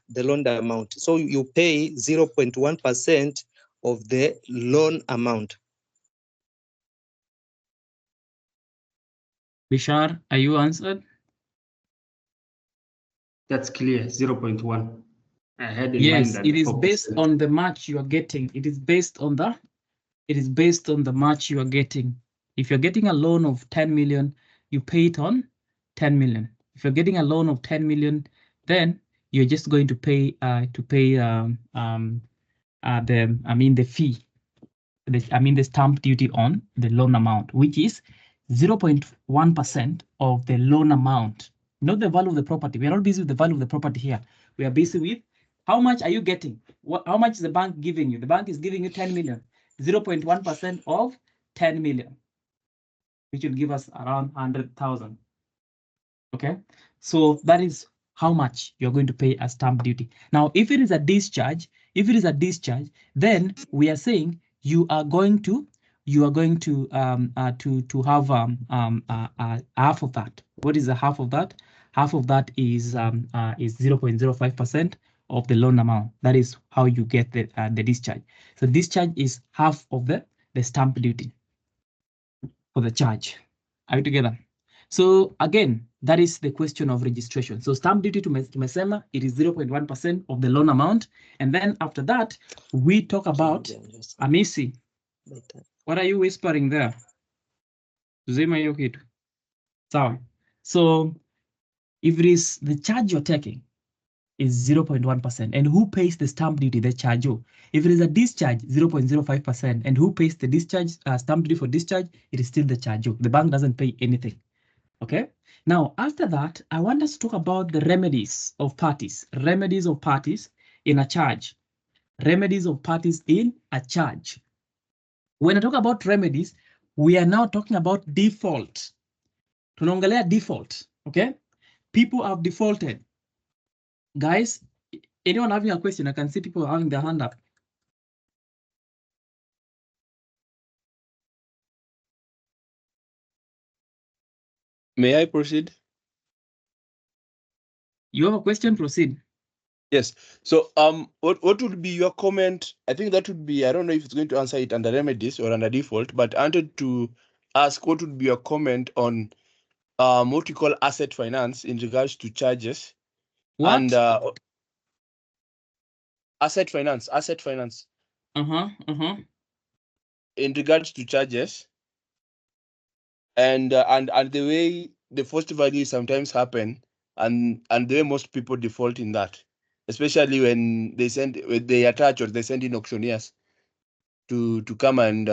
Speaker 2: So you pay 0.1% of the loan amount.
Speaker 1: Bishar, are you answered?
Speaker 12: That's clear, 0.1. I had in mind
Speaker 1: Yes,
Speaker 12: that
Speaker 1: it is
Speaker 12: 4%.
Speaker 1: based on the match you are getting. It is based on the match you are getting. If you're getting a loan of 10 million, you pay it on 10 million. If you're getting a loan of 10 million, then you're just going to pay the fee. The stamp duty on the loan amount, which is 0.1% of the loan amount, not the value of the property. We are not busy with the value of the property here. We are busy with how much are you getting? How much is the bank giving you? The bank is giving you 10 million. 0.1% of 10 million, which will give us around 100,000. Okay, so that is how much you're going to pay as stamp duty. Now, if it is a discharge, then we are saying you are going to have half of that. What is the half of that? Half of that is 0.05% of the loan amount. That is how you get the discharge. So discharge is half of the stamp duty for the charge. Are we together? So again, that is the question of registration. So stamp duty to tumesema, it is 0.1% of the loan amount. And then after that, we talk about Amisi. What are you whispering there? Zima hiyo kitu. Sawa. So if it is the charge you're taking is 0.1%, and who pays the stamp duty, the charge? If it is a discharge, 0.05%, and who pays the discharge, stamp duty for discharge, it is still the charge. The bank doesn't pay anything. Okay. Now, after that, I want us to talk about the remedies of parties. Remedies of parties in a charge. Remedies of parties in a charge. When I talk about remedies, we are now talking about default. Tunaongelea default. Okay. People have defaulted. Guys, anyone having a question? I can see people having their hand up.
Speaker 13: May I proceed?
Speaker 1: You have a question? Proceed.
Speaker 13: Yes. So what would be your comment? I think that would be, I don't know if it's going to answer it under remedies or under default, but I wanted to ask what would be your comment on what we call asset finance in regards to charges.
Speaker 1: What?
Speaker 13: And asset finance. In regards to charges and the way the first value sometimes happen and the way most people default in that, especially when they attach or they send in auctioneers to come and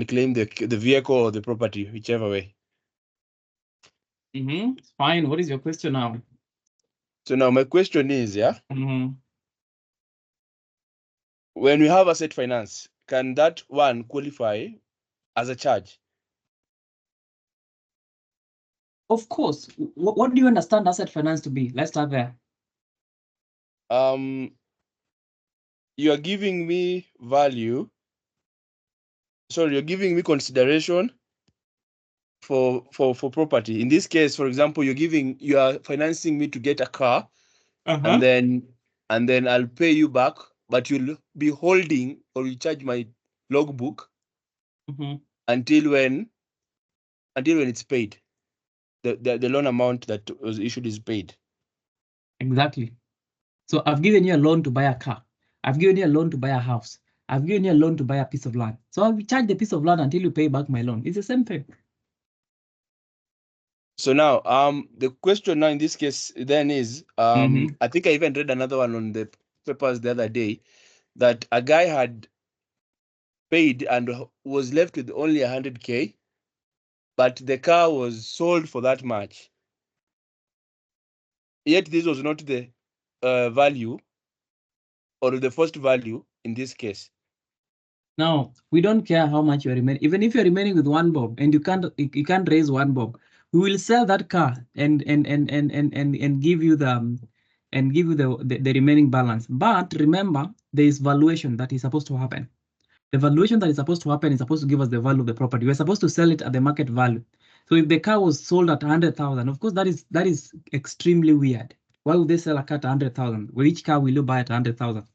Speaker 13: claim the vehicle or the property, whichever way.
Speaker 1: Fine. What is your question now?
Speaker 13: So now my question is, when we have asset finance, can that one qualify as a charge?
Speaker 1: Of course. What do you understand asset finance to be? Let's start there.
Speaker 13: You are giving me value. Sorry, you're giving me consideration for property. In this case, for example, you are financing me to get a car, and then I'll pay you back but you'll be holding or you charge my logbook until when it's paid. The loan amount that was issued is paid.
Speaker 1: Exactly. So I've given you a loan to buy a car. I've given you a loan to buy a house. I've given you a loan to buy a piece of land. So I'll charge the piece of land until you pay back my loan. It's the same thing.
Speaker 13: So now, the question now in this case then is, I think I even read another one on the papers the other day that a guy had paid and was left with only 100K, but the car was sold for that much. Yet this was not the value or the first value in this case.
Speaker 1: Now, we don't care how much you're remaining. Even if you're remaining with 1 bob and you can't raise 1 bob, we will sell that car and give you the the remaining balance. But remember, there is valuation that is supposed to happen. The valuation that is supposed to happen is supposed to give us the value of the property. We're supposed to sell it at the market value. So if the car was sold at 100,000, of course that is extremely weird. Why would they sell a car at 100,000? Which car will you buy at 100,000?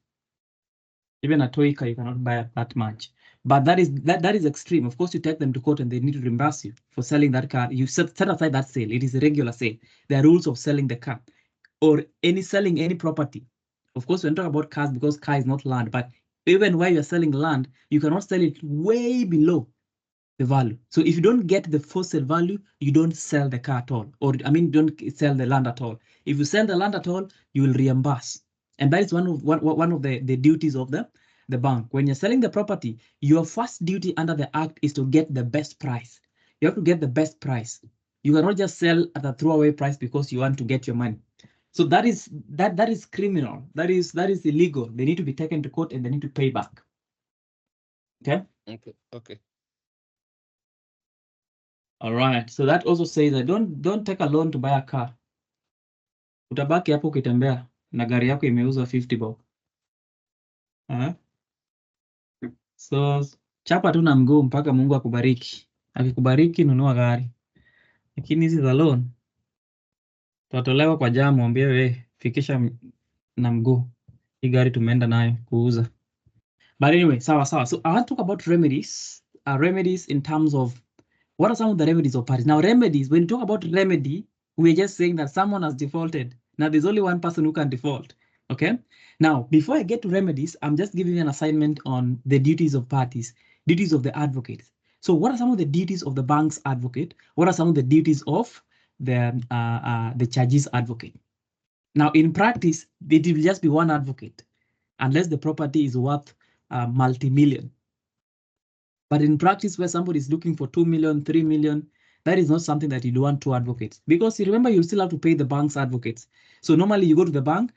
Speaker 1: Even a toy car you cannot buy at that much. But that is extreme. Of course, you take them to court and they need to reimburse you for selling that car. You set aside that sale. It is a regular sale. There are rules of selling the car or selling any property. Of course, we're talking about cars because car is not land. But even while you're selling land, you cannot sell it way below the value. So if you don't get the full sale value, you don't sell the car at all. Or don't sell the land at all. If you sell the land at all, you will reimburse. And that is one of the duties of the bank. When you're selling the property, your first duty under the act is to get the best price. You have to get the best price. You cannot just sell at a throwaway price because you want to get your money. So that is criminal. That is illegal. They need to be taken to court and they need to pay back. Okay?
Speaker 13: Okay.
Speaker 1: All right. So that also says that don't take a loan to buy a car. Utabaki hapo ukitembea na gari yako imeuzwa 50 bob. So chapa tu na mguu mpaka Mungu akubariki. Akikubariki nunua gari. Lakini hizi za loan tutatolewa kwa jamu, mwambie we fikisha na mguu. Hii gari tumeenda nayo kuuza. But anyway, sawa. So I want to talk about remedies. Remedies in terms of what are some of the remedies of parties. Now remedies, when you talk about remedy, we're just saying that someone has defaulted. Now there's only one person who can default. Okay. Now, before I get to remedies, I'm just giving you an assignment on the duties of parties, duties of the advocates. So what are some of the duties of the bank's advocate? What are some of the duties of the charges advocate? Now, in practice, it will just be one advocate, unless the property is worth multi-million. But in practice, where somebody is looking for 2 million, 3 million, that is not something that you want two advocates. Because you remember, you still have to pay the bank's advocates. So normally you go to the bank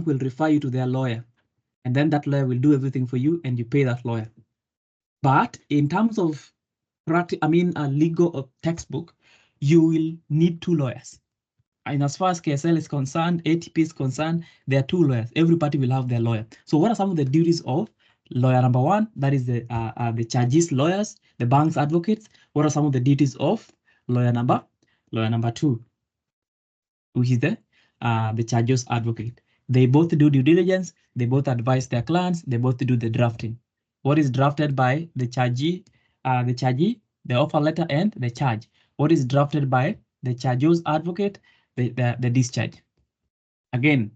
Speaker 1: will refer you to their lawyer. And then that lawyer will do everything for you and you pay that lawyer. But in terms of a legal textbook, you will need 2 lawyers. And as far as KSL is concerned, ATP is concerned, there are 2 lawyers. Every party will have their lawyer. So what are some of the duties of lawyer number 1? That is the charges lawyers, the bank's advocates. What are some of the duties of lawyer number 2, which is the charges advocate? They both do due diligence. They both advise their clients. They both do the drafting. What is drafted by the chargee, the offer letter and the charge? What is drafted by the charges advocate? The discharge. Again,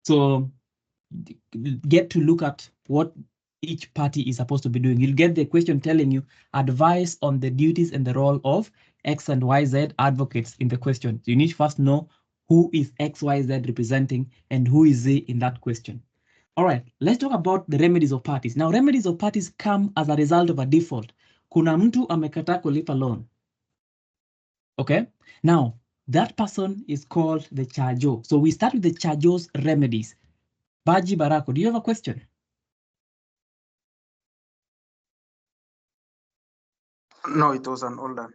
Speaker 1: so get to look at what each party is supposed to be doing. You'll get the question telling you advice on the duties and the role of X and YZ advocates in the question. You need to first know who is XYZ representing and who is Z in that question. All right, let's talk about the remedies of parties. Now, remedies of parties come as a result of a default. Kuna mtu amekataa kulipa loan. Okay, now that person is called the chargor. So we start with the charge's remedies. Baji Barako, do you have a question?
Speaker 17: No, it was an older.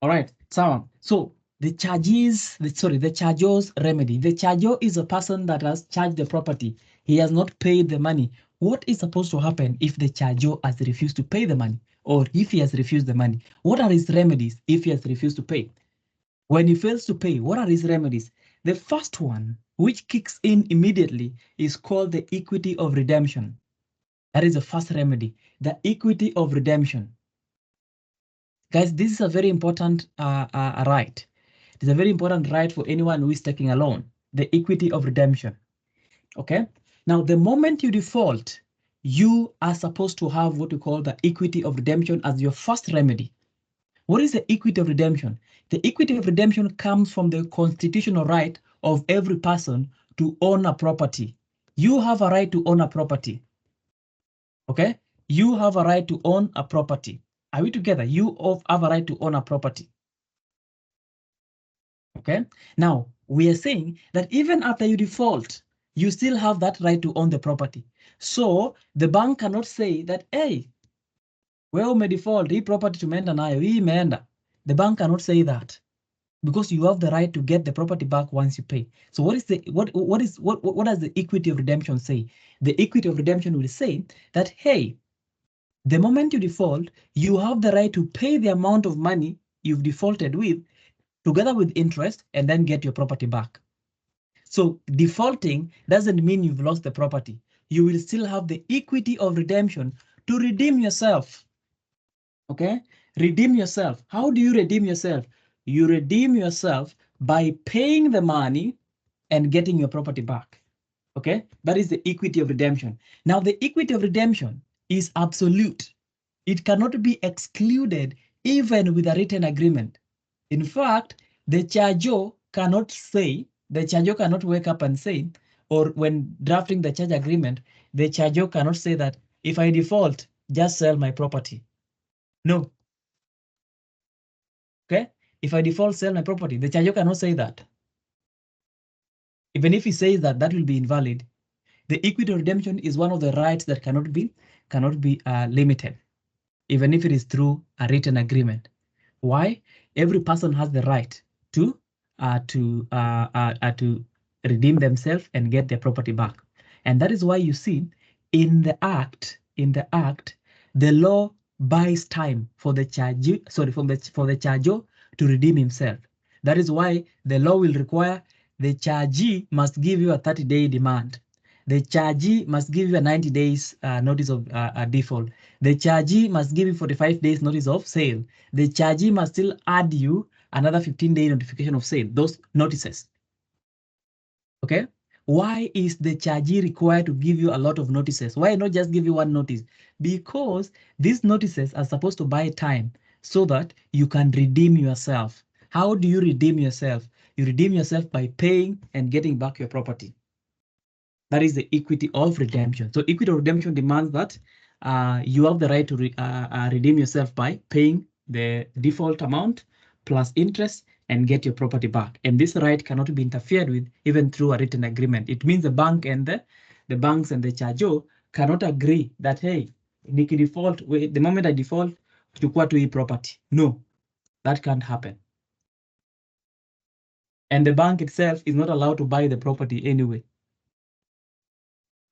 Speaker 1: All right, so the charge's remedy. The charger is a person that has charged the property. He has not paid the money. What is supposed to happen if the charger has refused to pay the money, or if he has refused the money? What are his remedies if he has refused to pay? When he fails to pay, what are his remedies? The first one which kicks in immediately, is called the equity of redemption. That is the first remedy, the equity of redemption. Guys, this is a very important right. It's a very important right for anyone who is taking a loan, the equity of redemption. Okay? Now, the moment you default, you are supposed to have what we call the equity of redemption as your first remedy. What is the equity of redemption? The equity of redemption comes from the constitutional right of every person to own a property. You have a right to own a property. Okay? You have a right to own a property. Are we together? You have a right to own a property. Okay? Now, we are saying that even after you default, you still have that right to own the property. So the bank cannot say that, hey, wewe umedefault, hii property tumeenda nayo, hii imeenda. The bank cannot say that because you have the right to get the property back once you pay. So what does the equity of redemption say? The equity of redemption will say that, hey, the moment you default, you have the right to pay the amount of money you've defaulted with together with interest and then get your property back. So defaulting doesn't mean you've lost the property. You will still have the equity of redemption to redeem yourself. Okay? Redeem yourself. How do you redeem yourself? You redeem yourself by paying the money and getting your property back. Okay? That is the equity of redemption. Now, the equity of redemption is absolute. It cannot be excluded even with a written agreement. In fact, the charger cannot say, the charger cannot wake up and say, or when drafting the charge agreement, the charger cannot say that if I default, just sell my property. No. Okay? If I default, sell my property, the charger cannot say that. Even if he says that, that will be invalid. The equity of redemption is one of the rights that cannot be limited, even if it is through a written agreement. Why? Every person has the right to redeem themselves and get their property back, and that is why you see in the act, the law buys time for the charger, for the charger to redeem himself. That is why the law will require the chargee must give you a 30-day demand. The chargee must give you a 90 days notice of default. The chargee must give you 45 days notice of sale. The chargee must still add you another 15-day notification of sale, those notices. Okay? Why is the chargee required to give you a lot of notices? Why not just give you one notice? Because these notices are supposed to buy time so that you can redeem yourself. How do you redeem yourself? You redeem yourself by paying and getting back your property. That is the equity of redemption. So equity of redemption demands that you have the right to redeem yourself by paying the default amount plus interest and get your property back. And this right cannot be interfered with even through a written agreement. It means the bank and the banks and the charger cannot agree that, hey, Nikki default, the moment I default, chukua tu hii property. No, that can't happen. And the bank itself is not allowed to buy the property anyway.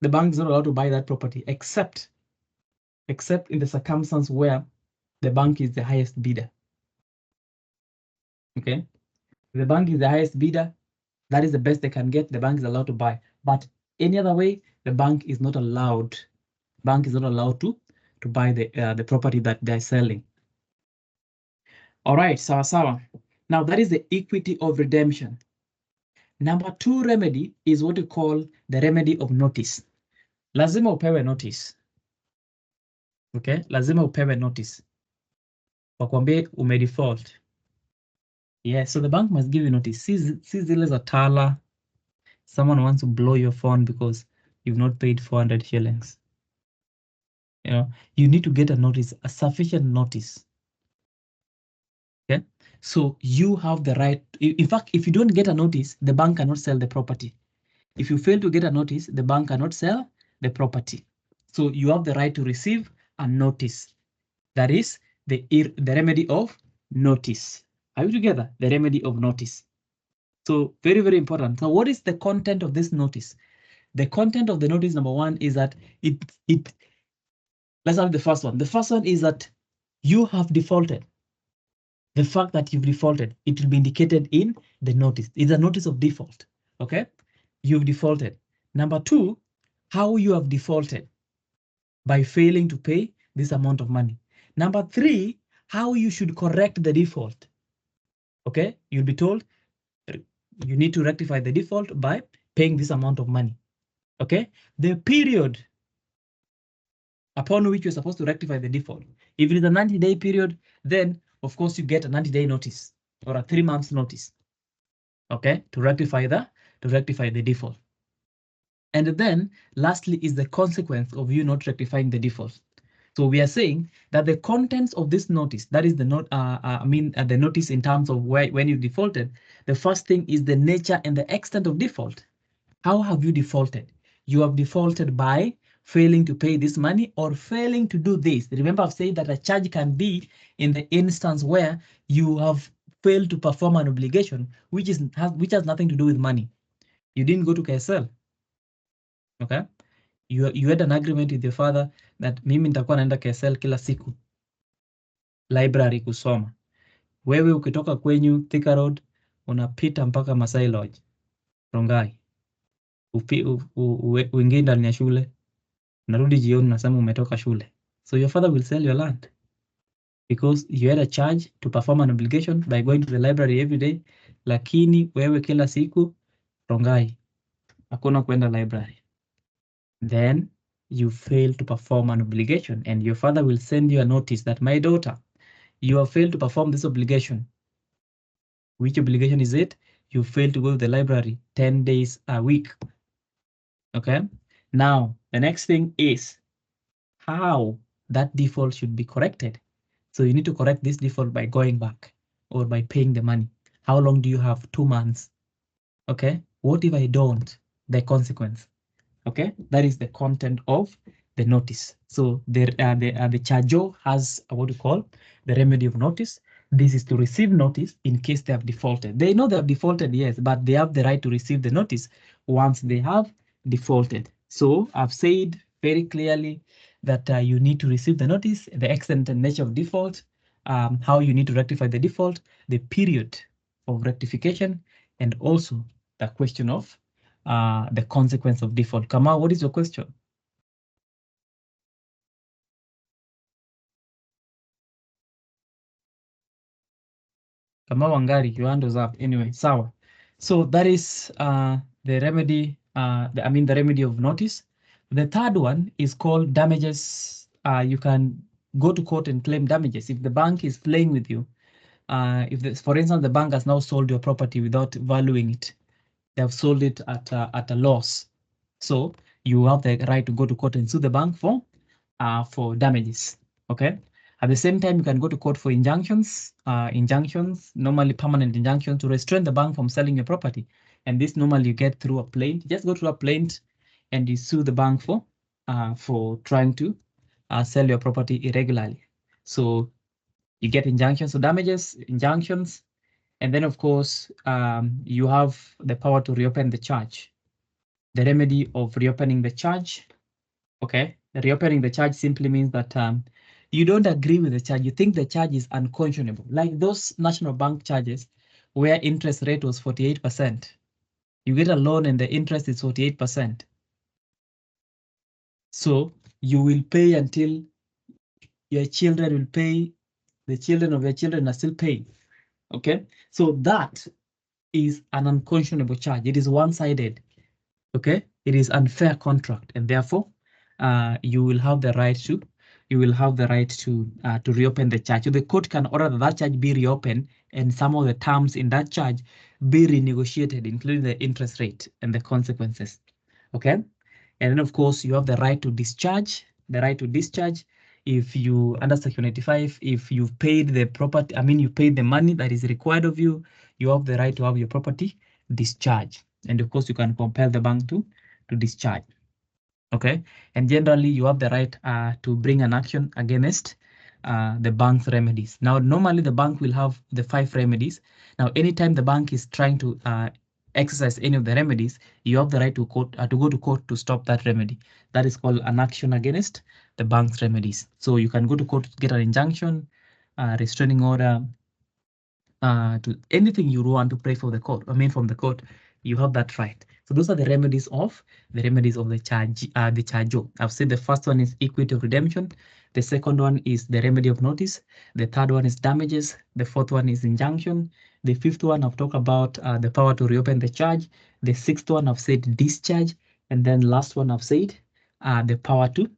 Speaker 1: The bank is not allowed to buy that property except in the circumstance where the bank is the highest bidder. Okay, the bank is the highest bidder. That is the best they can get. The bank is allowed to buy, but any other way, the bank is not allowed. Bank is not allowed to buy the property that they're selling. All right, sawa. Now that is the equity of redemption. Number 2 remedy is what we call the remedy of notice. Lazima upewe notice. Okay, lazima upewe notice. Wakwambie umedefault. Yeah, so the bank must give you notice. See zile za Tala. Someone wants to blow your phone because you've not paid 400 shillings. You know, you need to get a notice, a sufficient notice. Okay, so you have the right. In fact, if you don't get a notice, the bank cannot sell the property. If you fail to get a notice, the bank cannot sell the property. So you have the right to receive a notice. That is the remedy of notice. Are you together? The remedy of notice. So very, very important. So what is the content of this notice? The content of the notice, number 1, is that let's have the first one. The first one is that you have defaulted. The fact that you've defaulted, it will be indicated in the notice. It's a notice of default. Okay. you've defaulted. Number two, how you have defaulted by failing to pay this amount of money. Number three, how you should correct the default. Okay, you'll be told you need to rectify the default by paying this amount of money. Okay, the period upon which you're supposed to rectify the default. If it is a 90-day period, then of course you get a 90-day notice or a 3 months notice. Okay, to rectify the default. And then lastly is the consequence of you not rectifying the default. So we are saying that the contents of this notice, that is the the notice in terms of when you defaulted, the first thing is the nature and the extent of default. How have you defaulted? You have defaulted by failing to pay this money or failing to do this. Remember, I've said that a charge can be in the instance where you have failed to perform an obligation, which has nothing to do with money. You didn't go to KSL. Okay? You had an agreement with your father that mimi nitakuwa naenda KSL kila siku library kusoma. Wewe ukitoka kwenyu Thika Road unapita mpaka Masai Lodge Rongai, uingie ndani ya shule, narudi jioni nasema umetoka shule. So your father will sell your land because you had a charge to perform an obligation by going to the library every day, lakini wewe kila siku Rongai, hakuna kwenda library. Then you fail to perform an obligation and your father will send you a notice that, my daughter, you have failed to perform this obligation. Which obligation is it? You failed to go to the library 10 days a week. Okay. Now, the next thing is how that default should be corrected. So you need to correct this default by going back or by paying the money. How long do you have? 2 months. Okay. What if I don't? The consequence. Okay. That is the content of the notice. So the charger has what we call the remedy of notice. This is to receive notice in case they have defaulted. They know they have defaulted, yes, but they have the right to receive the notice once they have defaulted. So I've said very clearly that you need to receive the notice, the extent and nature of default, how you need to rectify the default, the period of rectification, and also the question of the consequence of default. Kamal, what is your question? Kamal Wangari, your hand was up. Anyway, sawa. So that is the remedy, the remedy of notice. The third one is called damages. You can go to court and claim damages if the bank is playing with you. For instance, the bank has now sold your property without valuing it. They have sold it at a loss. So you have the right to go to court and sue the bank for damages. Okay. At the same time, you can go to court for injunctions. Injunctions, normally permanent injunctions, to restrain the bank from selling your property. And this normally you get through a plaint. Just go through a plaint and you sue the bank for trying to sell your property irregularly. So you get injunctions, so damages, injunctions, and then of course you have the power to reopen the charge. The remedy of reopening the charge. Okay, reopening the charge simply means that you don't agree with the charge. You think the charge is unconscionable, like those national bank charges where interest rate was 48%. You get a loan and the interest is 48%. So you will pay until your children will pay, the children of your children are still paying. Okay, so that is an unconscionable charge. It is one-sided. Okay, it is unfair contract, and therefore you will have the right to reopen the charge. So the court can order that charge be reopened and some of the terms in that charge be renegotiated, including the interest rate and the consequences. Okay, and then of course you have the right to discharge. The right to discharge, if you under Section 85, if you've paid the property, you paid the money that is required of you, you have the right to have your property discharged. And of course, you can compel the bank to discharge. Okay, and generally you have the right to bring an action against the bank's remedies. Now, normally the bank will have the 5 remedies. Now, anytime the bank is trying to exercise any of the remedies, you have the right to go to court to stop that remedy. That is called an action against the bank's remedies. So you can go to court to get an injunction, restraining order, to anything you want to pray for the court. From the court. You have that right. So those are the remedies of the charge. The charge. I've said the first one is equity of redemption. The second one is the remedy of notice. The third one is damages. The fourth one is injunction. The fifth one I've talked about the power to reopen the charge. The sixth one I've said discharge, and then last one I've said the power to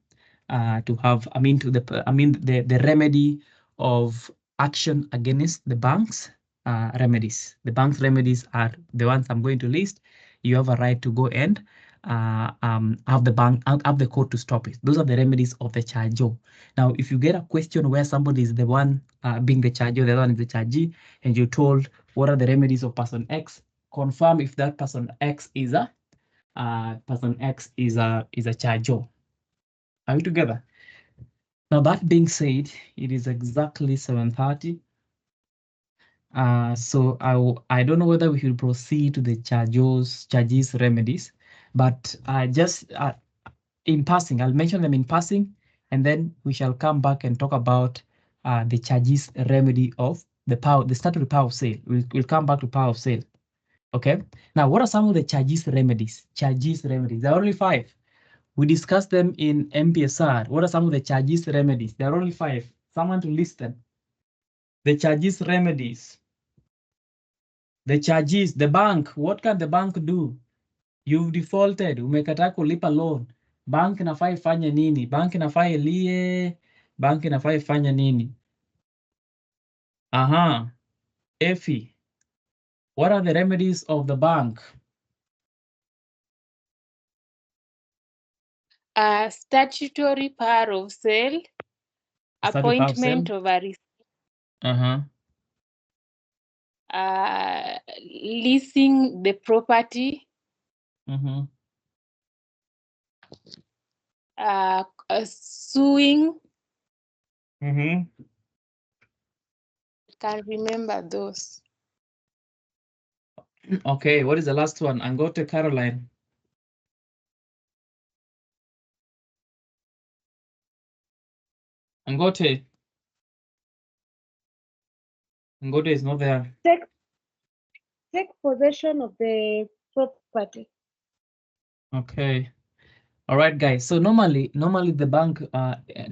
Speaker 1: have. The remedy of action against the bank's remedies. The bank's remedies are the ones I'm going to list. You have a right to go and have the court to stop it. Those are the remedies of the chargee. Now, if you get a question where somebody is the one being the chargee, the other one is the chargee, and you're told what are the remedies of person X, confirm if that person X is a chargee. Are we together? Now, that being said, it is exactly 7:30. So I don't know whether we should proceed to the charges remedies, but just in passing, I'll mention them in passing, and then we shall come back and talk about the charges remedy of the statutory power of sale. We'll come back to power of sale. Okay. Now, what are some of the charges remedies? Charges remedies. There are only 5. We discussed them in MPSR. What are some of the charges remedies? There are only 5. Someone to list them. The charges remedies. The charges, the bank, what can the bank do? You've defaulted, umekataa kulipa loan. Bank inafaa ifanye nini? Bank inafaa ilie, bank inafaa ifanye nini? Aha, Effie, what are the remedies of the bank?
Speaker 14: Statutory power of sale, appointment of a leasing the property, suing. Can't remember those.
Speaker 1: Okay, what is the last one? And go to Caroline. Ngote is not there.
Speaker 3: Take possession of the property.
Speaker 1: Okay. All right, guys. So normally the bank,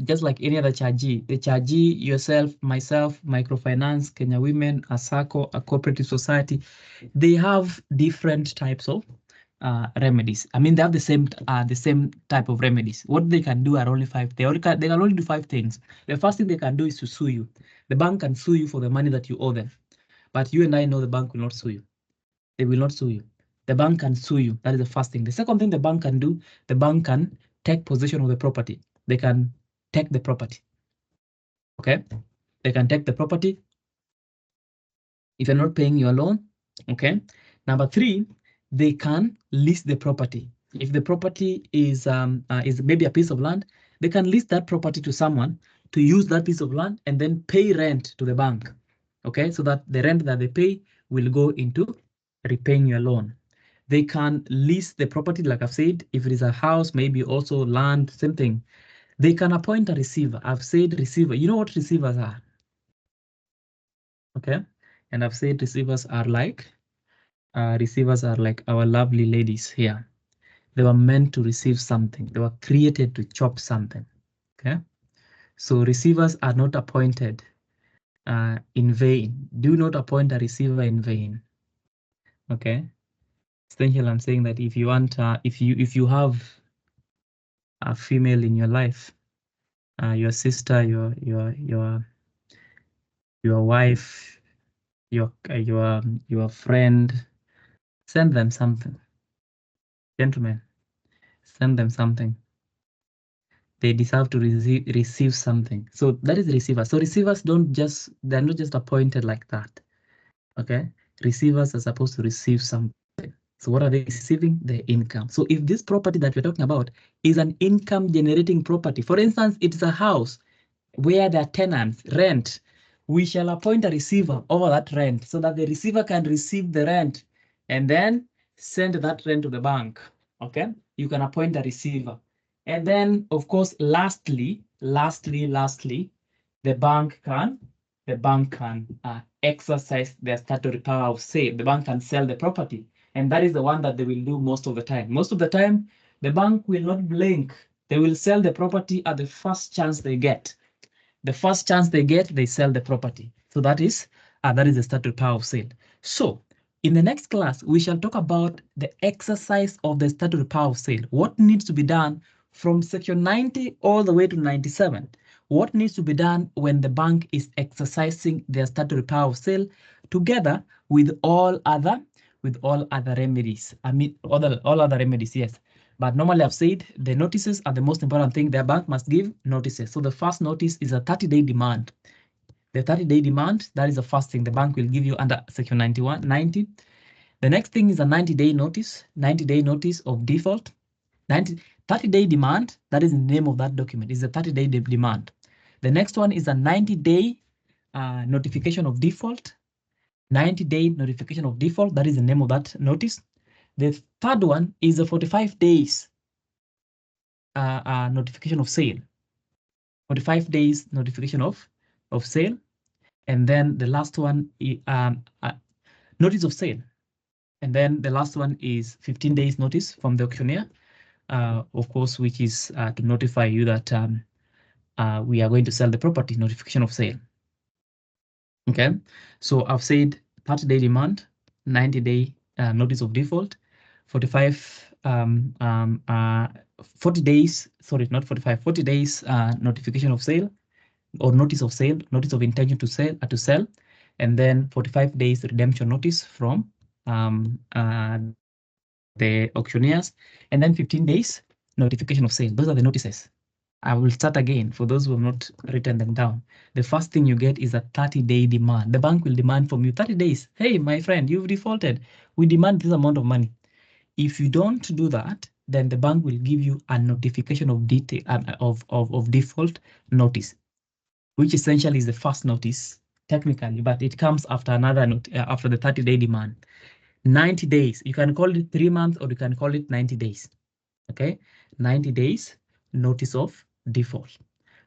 Speaker 1: just like any other chargee, the chargee, yourself, myself, microfinance, Kenya Women, a SACCO, a cooperative society, they have different types of remedies. I mean, they have the same type of remedies. What they can do are only 5. They can only do 5 things. The first thing they can do is to sue you. The bank can sue you for the money that you owe them, but you and I know the bank will not sue you. They will not sue you. The bank can sue you. That is the first thing. The second thing the bank can do, the bank can take possession of the property. They can take the property. Okay? They can take the property if you're not paying your loan. Okay? Number 3, they can lease the property. If the property is maybe a piece of land, they can lease that property to someone to use that piece of land and then pay rent to the bank. Okay? So that the rent that they pay will go into repaying your loan. They can lease the property, like I've said, if it is a house, maybe also land, same thing. They can appoint a receiver. I've said receiver. You know what receivers are? Okay. And I've said receivers are like our lovely ladies here. They were meant to receive something. They were created to chop something. Okay. So receivers are not appointed in vain. Do not appoint a receiver in vain. Okay. Essentially, I'm saying that if you want, if you have a female in your life, your sister, your wife, your friend, send them something. Gentlemen, send them something. They deserve to receive something. So that is the receiver. So receivers they're not just appointed like that. Okay, receivers are supposed to receive something. So what are they receiving? The income. So if this property that we're talking about is an income generating property, for instance, it's a house where the tenants rent, we shall appoint a receiver over that rent so that the receiver can receive the rent and then send that rent to the bank. Okay, you can appoint a receiver. And then, of course, lastly, the bank can exercise their statutory power of sale. The bank can sell the property And that is the one that they will do most of the time. Most of the time, the bank will not blink. They will sell the property at the first chance they get. The first chance they get, they sell the property. So that is the statutory power of sale. So in the next class, we shall talk about the exercise of the statutory power of sale. What needs to be done from section 90 all the way to 97? What needs to be done when the bank is exercising their statutory power of sale together with all other remedies? I mean, all other remedies, yes. But normally I've said the notices are the most important thing. The bank must give notices. So the first notice is a 30-day demand. The 30-day demand, that is the first thing the bank will give you under section 90. The next thing is a 90-day notice, 90-day notice of default. 30-day demand, that is the name of that document, is a 30-day demand. The next one is a 90-day notification of default. 90-day notification of default, that is the name of that notice. The third one is a 45 days notification of sale. 45 days notification of sale. And then the last one, notice of sale. And then the last one is 15 days notice from the auctioneer, of course, which is to notify you that we are going to sell the property, notification of sale. Okay, so I've said 30-day demand, 90-day notice of default, 45, 40 days, sorry, not 45, 40 days notification of sale or notice of sale, notice of intention to sell, and then 45 days redemption notice from the auctioneers, and then 15 days notification of sale. Those are the notices. I will start again for those who have not written them down. The first thing you get is a 30-day demand. The bank will demand from you 30 days. Hey, my friend, you've defaulted. We demand this amount of money. If you don't do that, then the bank will give you a notification of detail of default notice, which essentially is the first notice technically, but it comes after another after the 30-day demand. 90 days. You can call it 3 months or you can call it 90 days. Okay, 90 days notice of default.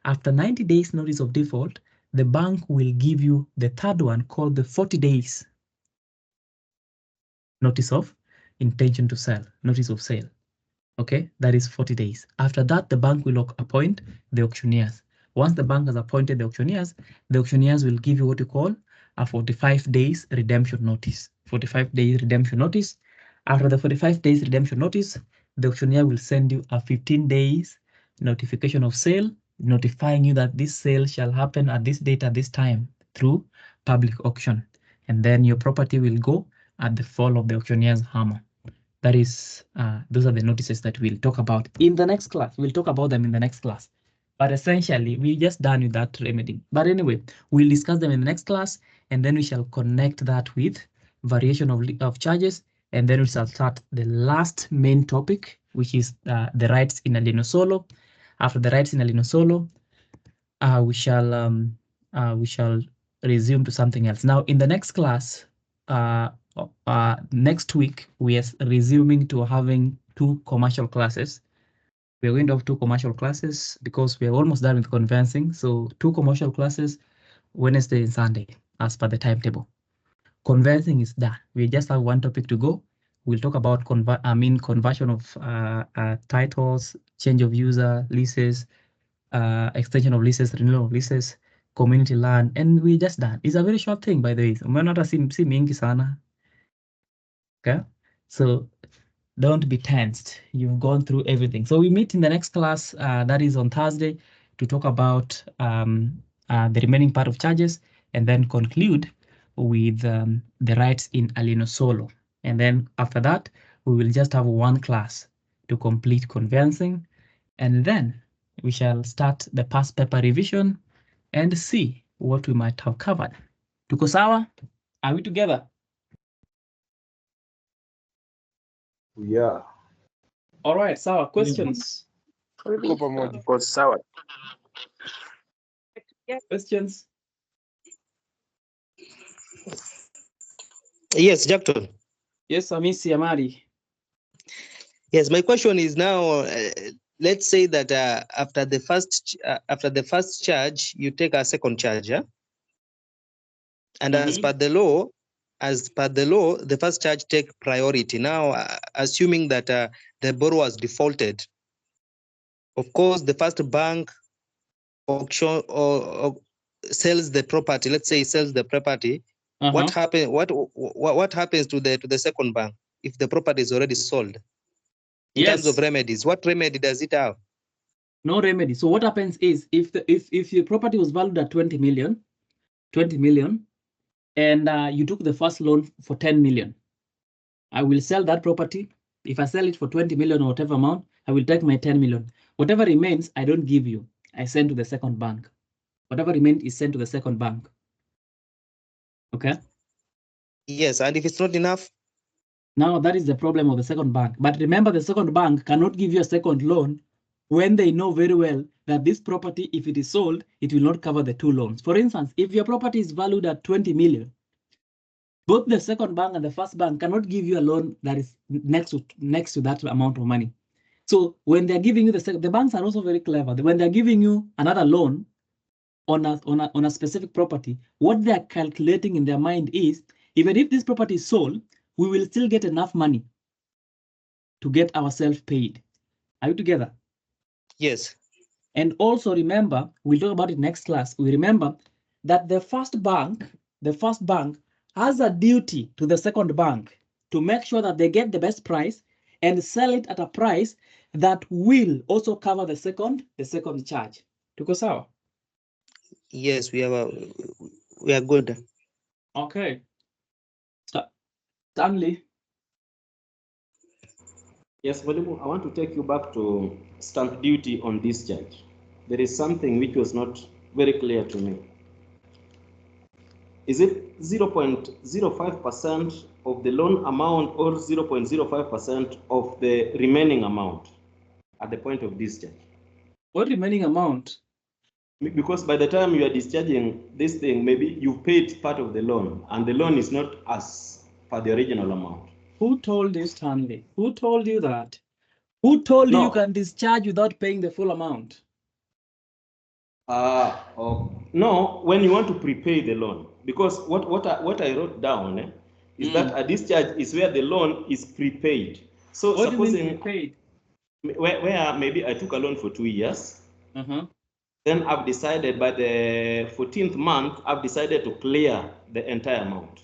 Speaker 1: After 90 days notice of default, the bank will give you the third one called the 40 days notice of intention to sell, notice of sale. Okay, that is 40 days. After that, the bank will appoint the auctioneers. Once the bank has appointed the auctioneers will give you what you call a 45 days redemption notice. 45 days redemption notice. After the 45 days redemption notice, the auctioneer will send you a 15 days notification of sale, notifying you that this sale shall happen at this date at this time through public auction. And then your property will go at the fall of the auctioneer's hammer. That is, those are the notices that we'll talk about in the next class. We'll talk about them in the next class. But essentially, we're just done with that remedy. But anyway, we'll discuss them in the next class, and then we shall connect that with variation of charges, and then we shall start the last main topic, which is the rights in alieno solo. After the rights in alieno solo, we shall resume to something else. Now, in the next class, next week, we are resuming to having 2 commercial classes. We're going to have 2 commercial classes because we're almost done with conveyancing. So 2 commercial classes, Wednesday and Sunday, as per the timetable. Conveyancing is done. We just have 1 topic to go. We'll talk about conversion of titles, change of user, leases, extension of leases, renewal of leases, community land, and we're just done. It's a very short thing, by the way. Si mingi sana. Okay, so don't be tensed. You've gone through everything. So we meet in the next class, that is on Thursday, to talk about the remaining part of charges, and then conclude with the rights in alieno solo. And then after that, we will just have 1 class to complete conveyancing, and then we shall start the past paper revision and see what we might have covered. Tuko sawa? Are we together?
Speaker 9: Yeah.
Speaker 1: All right, sawa. Questions?
Speaker 13: Tuko pamoja.
Speaker 15: Tuko sawa.
Speaker 1: Questions?
Speaker 2: Yes, Jacktone.
Speaker 1: Yes, Amisi Amari.
Speaker 2: Yes, my question is now, let's say that after the first charge, you take a second charge, yeah? And as per the law, as per the law, the first charge take priority. Now, assuming that the borrower has defaulted, of course, the first bank auction or sells the property. Let's say sells the property. What happen? What happens to the second bank if the property is already sold? In terms of remedies, what remedy does it have?
Speaker 1: No remedy. So what happens is if your property was valued at 20 million, and you took the first loan for 10 million, I will sell that property. If I sell it for 20 million or whatever amount, I will take my 10 million. Whatever remains, I don't give you. I send to the second bank. Whatever remains is sent to the second bank. Okay?
Speaker 2: Yes, and if it's not enough?
Speaker 1: Now that is the problem of the second bank. But remember, the second bank cannot give you a second loan when they know very well that this property, if it is sold, it will not cover the two loans. For instance, if your property is valued at 20 million, both the second bank and the first bank cannot give you a loan that is next to that amount of money. So when they're giving you the banks are also very clever. When they're giving you another loan on a specific property, what they're calculating in their mind is, even if this property is sold, we will still get enough money to get ourselves paid. Are you together?
Speaker 2: Yes.
Speaker 1: And also remember, we'll talk about it next class. We remember that the first bank has a duty to the second bank to make sure that they get the best price and sell it at a price that will also cover the second charge. Tuko sawa?
Speaker 2: Yes, we are good.
Speaker 1: Okay. Stanley.
Speaker 8: Yes, Mwalimu, I want to take you back to stamp duty on discharge. There is something which was not very clear to me. Is it 0.05% of the loan amount or 0.05% of the remaining amount at the point of discharge?
Speaker 1: What remaining amount?
Speaker 8: Because by the time you are discharging this thing, maybe you paid part of the loan and the loan is not as per the original amount.
Speaker 1: Who told you, Stanley? Who told you that? Who told you you can discharge without paying the full amount?
Speaker 8: No, when you want to prepay the loan, because what I wrote down is that a discharge is where the loan is prepaid. So
Speaker 1: what
Speaker 8: supposing
Speaker 1: do you mean prepaid?
Speaker 8: Where maybe I took a loan for 2 years, then I've decided by the 14th month, I've decided to clear the entire amount.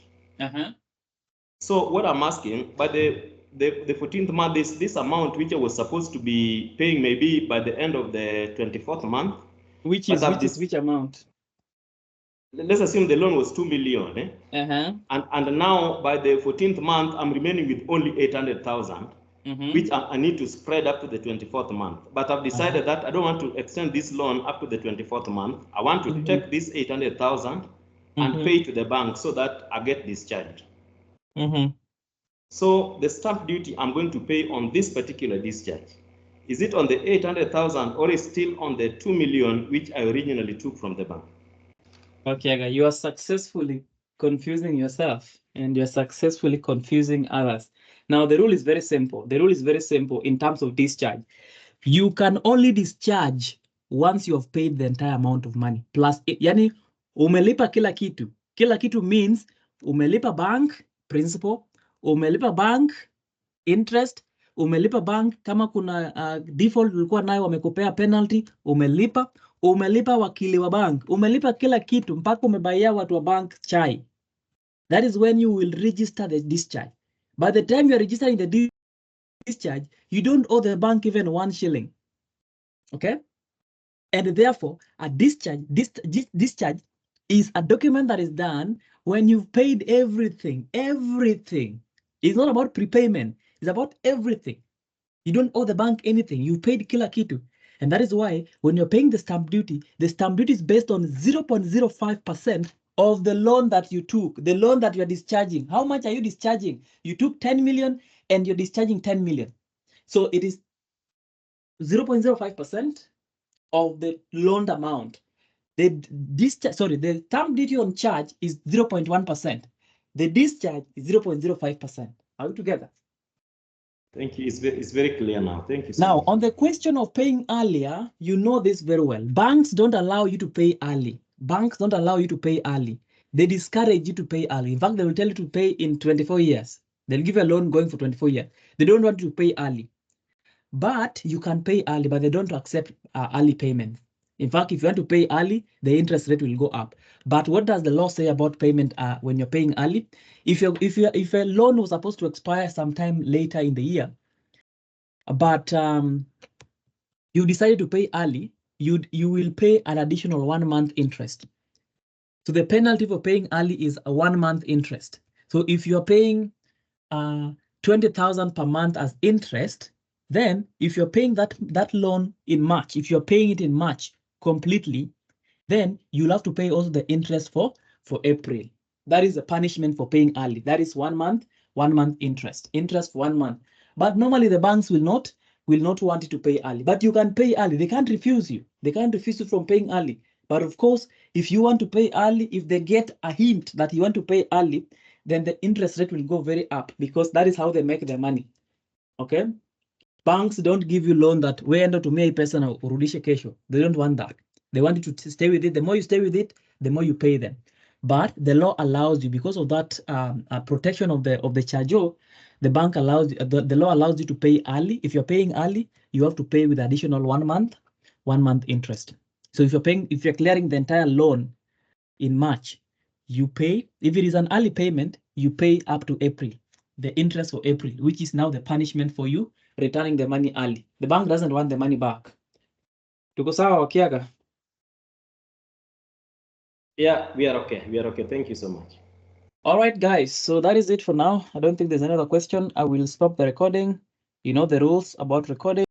Speaker 8: So what I'm asking, by the 14th month, this amount which I was supposed to be paying maybe by the end of the 24th month.
Speaker 1: Which amount?
Speaker 8: Let's assume the loan was 2 million. And now by the 14th month, I'm remaining with only 800,000, which I need to spread up to the 24th month. But I've decided that I don't want to extend this loan up to the 24th month. I want to take this 800,000 and pay to the bank so that I get discharged. So the stamp duty I'm going to pay on this particular discharge, is it on the 800,000 or is still on the 2 million which I originally took from the bank?
Speaker 1: Okay, you are successfully confusing yourself and you're successfully confusing others. Now, the rule is very simple. The rule is very simple in terms of discharge. You can only discharge once you have paid the entire amount of money. Plus, yani, umelipa kila kitu. Kila kitu means umelipa bank principal, umelipa bank interest, umelipa bank kama kuna default ulikuwa nayo wamekupea penalty, umelipa wakili wa bank, umelipa kila kitu mpaka umebaia watu wa bank chai. That is when you will register the discharge. By the time you are registering the discharge, you don't owe the bank even 1 shilling. Okay? And therefore, a discharge is a document that is done when you've paid everything. Everything. It's not about prepayment. It's about everything. You don't owe the bank anything. You paid kila kitu. And that is why when you're paying the stamp duty is based on 0.05% of the loan that you took, the loan that you're discharging. How much are you discharging? You took 10 million and you're discharging 10 million. So it is 0.05% of the loaned amount. The stamp duty on charge is 0.1%. The discharge is 0.05%. Are we together?
Speaker 8: Thank you. It's very clear now. Thank you so
Speaker 1: Now,
Speaker 8: much.
Speaker 1: on the question of paying earlier, you know this very well. Banks don't allow you to pay early. Banks don't allow you to pay early. they discourage you to pay early. In fact, they will tell you to pay in 24 years. They'll give you a loan going for 24 years. They don't want you to pay early. But you can pay early, but they don't accept early payment. In fact, if you want to pay early, the interest rate will go up. But what does the law say about payment when you're paying early? If a loan was supposed to expire sometime later in the year, but you decided to pay early, you will pay an additional 1 month interest. So the penalty for paying early is a 1 month interest. So if you're paying 20,000 per month as interest, then if you're paying that loan in March, if you're paying it in March completely, then you'll have to pay also the interest for April. That is the punishment for paying early. That is 1 month interest for 1 month. But normally the banks will not want you to pay early. But you can pay early. They can't refuse you. They can't refuse you from paying early. But of course, if you want to pay early, if they get a hint that you want to pay early, then the interest rate will go very up because that is how they make their money. Okay? Banks don't give you loan that weenda tumia pesa na urudishe kesho. They don't want that. They want you to stay with it. The more you stay with it, the more you pay them. But the law allows you, because of that protection of the chargeo, the bank allows the law allows you to pay early. If you're paying early, you have to pay with additional 1 month interest. So if you're clearing the entire loan in March, you pay, if it is an early payment, you pay up to April, the interest for April, which is now the punishment for you returning the money early. The bank doesn't want the money back. Tuko sawa Wakiaga?
Speaker 8: Yeah, we are okay. We are okay. Thank you so much.
Speaker 1: All right, guys. So that is it for now. I don't think there's another question. I will stop the recording. You know the rules about recording.